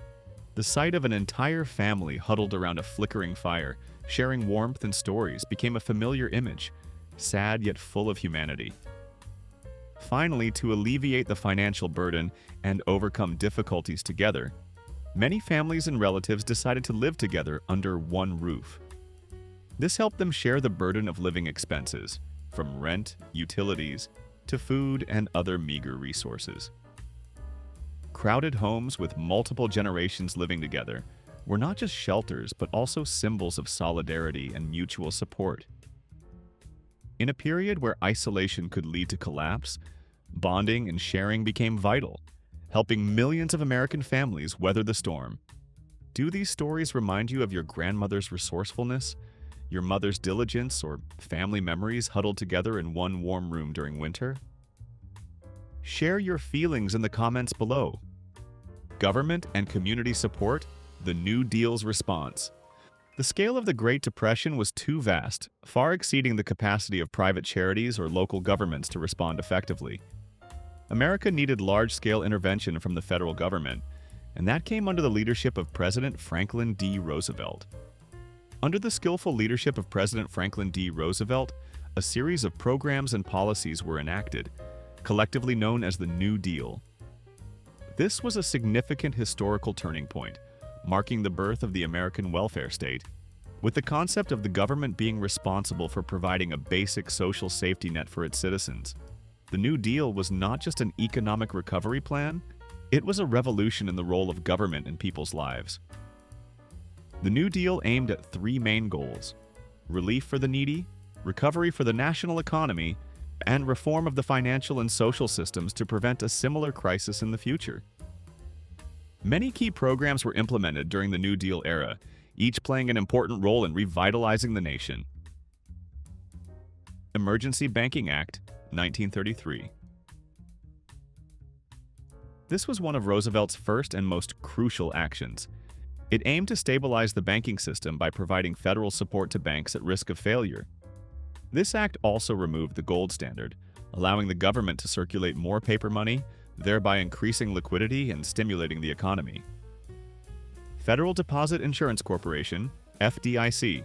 The sight of an entire family huddled around a flickering fire, sharing warmth and stories, became a familiar image, sad yet full of humanity. Finally, to alleviate the financial burden and overcome difficulties together, many families and relatives decided to live together under one roof. This helped them share the burden of living expenses, from rent, utilities, to food and other meager resources. Crowded homes with multiple generations living together were not just shelters, but also symbols of solidarity and mutual support. In a period where isolation could lead to collapse, bonding and sharing became vital, helping millions of American families weather the storm. Do these stories remind you of your grandmother's resourcefulness, your mother's diligence, or family memories huddled together in one warm room during winter? Share your feelings in the comments below. Government and community support, the New Deal's response. The scale of the Great Depression was too vast, far exceeding the capacity of private charities or local governments to respond effectively. America needed large-scale intervention from the federal government, and that came under the leadership of President Franklin D. Roosevelt. Under the skillful leadership of President Franklin D. Roosevelt, a series of programs and policies were enacted, collectively known as the New Deal. This was a significant historical turning point, marking the birth of the American welfare state, with the concept of the government being responsible for providing a basic social safety net for its citizens. The New Deal was not just an economic recovery plan, it was a revolution in the role of government in people's lives. The New Deal aimed at three main goals: relief for the needy, recovery for the national economy, and reform of the financial and social systems to prevent a similar crisis in the future. Many key programs were implemented during the New Deal era, each playing an important role in revitalizing the nation. Emergency Banking Act, 1933. This was one of Roosevelt's first and most crucial actions. It aimed to stabilize the banking system by providing federal support to banks at risk of failure. This act also removed the gold standard, allowing the government to circulate more paper money, thereby increasing liquidity and stimulating the economy. Federal Deposit Insurance Corporation, FDIC.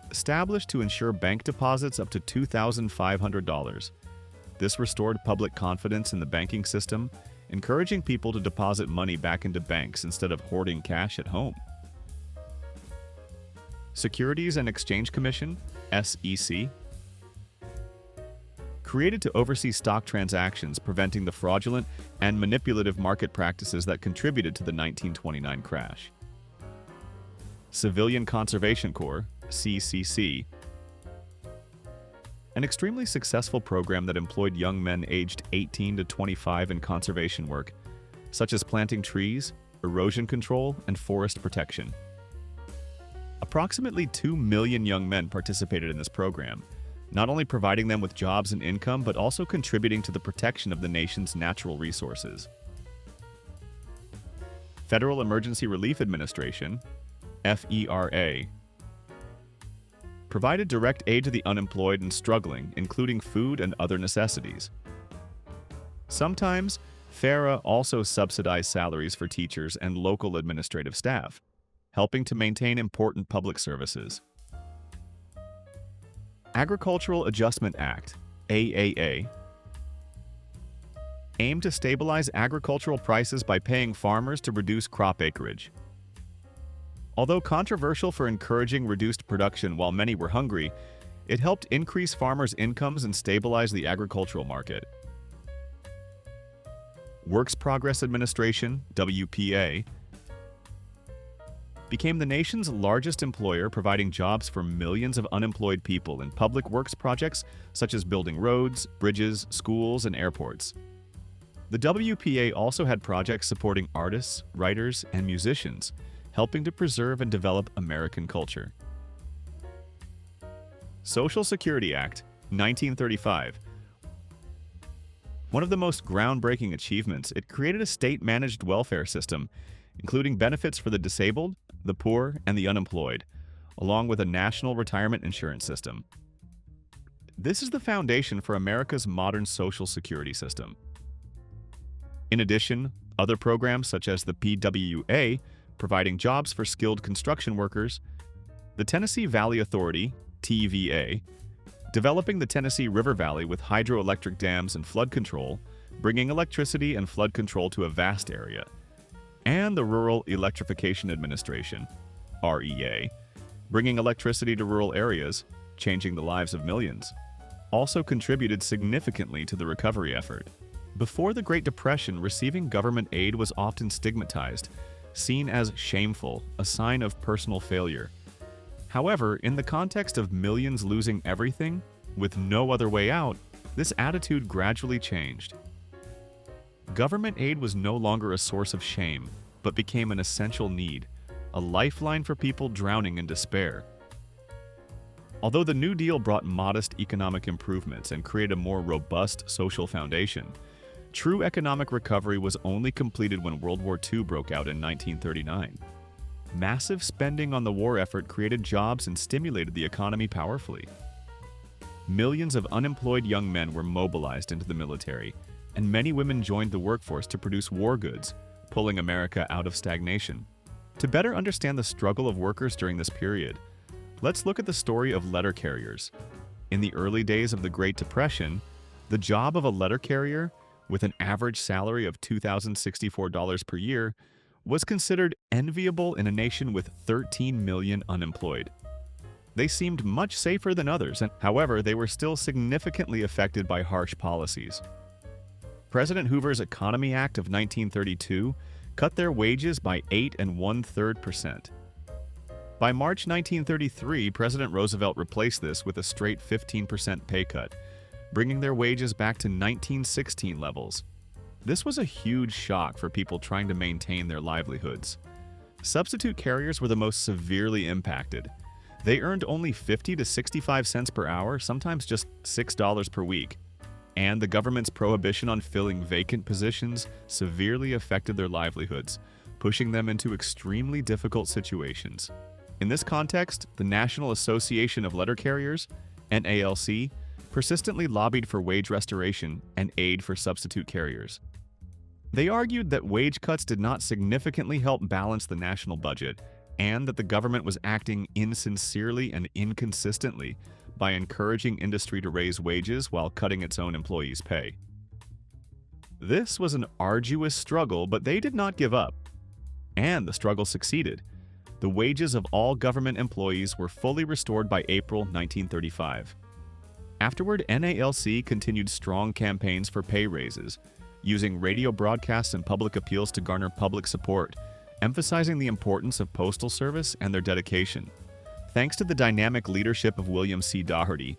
Established to insure bank deposits up to $2,500. This restored public confidence in the banking system, encouraging people to deposit money back into banks instead of hoarding cash at home. Securities and Exchange Commission, SEC. Created to oversee stock transactions, preventing the fraudulent and manipulative market practices that contributed to the 1929 crash. Civilian Conservation Corps, CCC. An extremely successful program that employed young men aged 18 to 25 in conservation work, such as planting trees, erosion control, and forest protection. Approximately 2 million young men participated in this program, not only providing them with jobs and income, but also contributing to the protection of the nation's natural resources. Federal Emergency Relief Administration, FERA. Provided direct aid to the unemployed and struggling, including food and other necessities. Sometimes, FERA also subsidized salaries for teachers and local administrative staff, helping to maintain important public services. Agricultural Adjustment Act, AAA. Aimed to stabilize agricultural prices by paying farmers to reduce crop acreage. Although controversial for encouraging reduced production while many were hungry, It helped increase farmers' incomes and stabilize the agricultural market. Works Progress Administration, WPA, became the nation's largest employer, providing jobs for millions of unemployed people in public works projects such as building roads, bridges, schools, and airports. The WPA also had projects supporting artists, writers, and musicians, helping to preserve and develop American culture. Social Security Act, 1935. One of the most groundbreaking achievements, it created a state-managed welfare system, including benefits for the disabled, the poor, and the unemployed, along with a national retirement insurance system. This is the foundation for America's modern social security system. In addition, other programs such as the PWA, providing jobs for skilled construction workers, the Tennessee Valley Authority, TVA, developing the Tennessee River Valley with hydroelectric dams and flood control, bringing electricity and flood control to a vast area, and the Rural Electrification Administration, REA, bringing electricity to rural areas, changing the lives of millions, also contributed significantly to the recovery effort. Before the Great Depression, receiving government aid was often stigmatized, seen as shameful, a sign of personal failure. However, in the context of millions losing everything, with no other way out, this attitude gradually changed. Government aid was no longer a source of shame, but became an essential need, a lifeline for people drowning in despair. Although the New Deal brought modest economic improvements and created a more robust social foundation, true economic recovery was only completed when World War II broke out in 1939. Massive spending on the war effort created jobs and stimulated the economy powerfully. Millions of unemployed young men were mobilized into the military, and many women joined the workforce to produce war goods, pulling America out of stagnation. To better understand the struggle of workers during this period, let's look at the story of letter carriers. In the early days of the Great Depression, the job of a letter carrier, with an average salary of $2,064 per year, was considered enviable in a nation with 13 million unemployed. They seemed much safer than others, and however, they were still significantly affected by harsh policies. President Hoover's Economy Act of 1932 cut their wages by 8 1/3%. By March 1933, President Roosevelt replaced this with a straight 15% pay cut, bringing their wages back to 1916 levels. This was a huge shock for people trying to maintain their livelihoods. Substitute carriers were the most severely impacted. They earned only 50 to 65 cents per hour, sometimes just $6 per week. And the government's prohibition on filling vacant positions severely affected their livelihoods, pushing them into extremely difficult situations. In this context, the National Association of Letter Carriers, NALC, persistently lobbied for wage restoration and aid for substitute carriers. They argued that wage cuts did not significantly help balance the national budget, and that the government was acting insincerely and inconsistently by encouraging industry to raise wages while cutting its own employees' pay. This was an arduous struggle, but they did not give up. And the struggle succeeded. The wages of all government employees were fully restored by April 1935. Afterward, NALC continued strong campaigns for pay raises, using radio broadcasts and public appeals to garner public support, emphasizing the importance of postal service and their dedication. Thanks to the dynamic leadership of William C. Daugherty,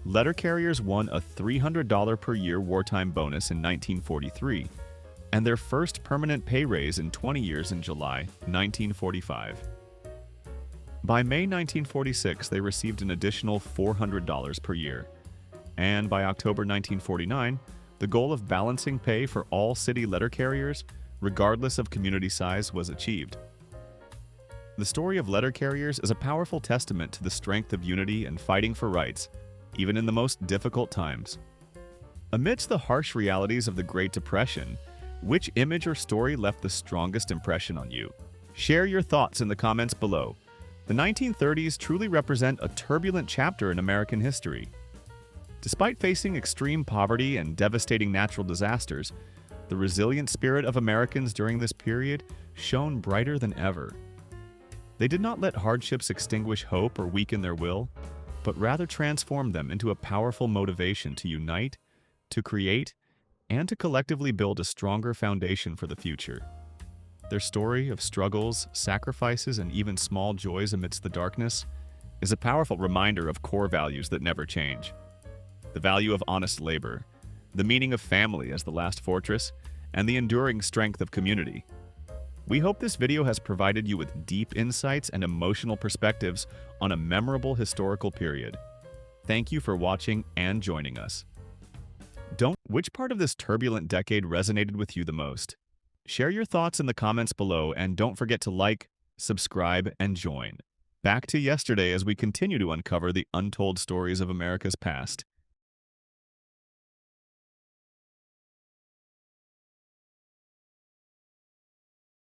letter carriers won a $300 per year wartime bonus in 1943, and their first permanent pay raise in 20 years in July 1945. By May 1946, they received an additional $400 per year, and by October 1949, the goal of balancing pay for all city letter carriers, regardless of community size, was achieved. The story of letter carriers is a powerful testament to the strength of unity and fighting for rights, even in the most difficult times. Amidst the harsh realities of the Great Depression, which image or story left the strongest impression on you? Share your thoughts in the comments below. The 1930s truly represent a turbulent chapter in American history. Despite facing extreme poverty and devastating natural disasters, the resilient spirit of Americans during this period shone brighter than ever. They did not let hardships extinguish hope or weaken their will, but rather transformed them into a powerful motivation to unite, to create, and to collectively build a stronger foundation for the future. Their story of struggles, sacrifices, and even small joys amidst the darkness is a powerful reminder of core values that never change. The value of honest labor, the meaning of family as the last fortress, and the enduring strength of community. We hope this video has provided you with deep insights and emotional perspectives on a memorable historical period. Thank you for watching and joining us. Which part of this turbulent decade resonated with you the most? Share your thoughts in the comments below, and don't forget to like, subscribe, and join. Back to yesterday as we continue to uncover the untold stories of America's past.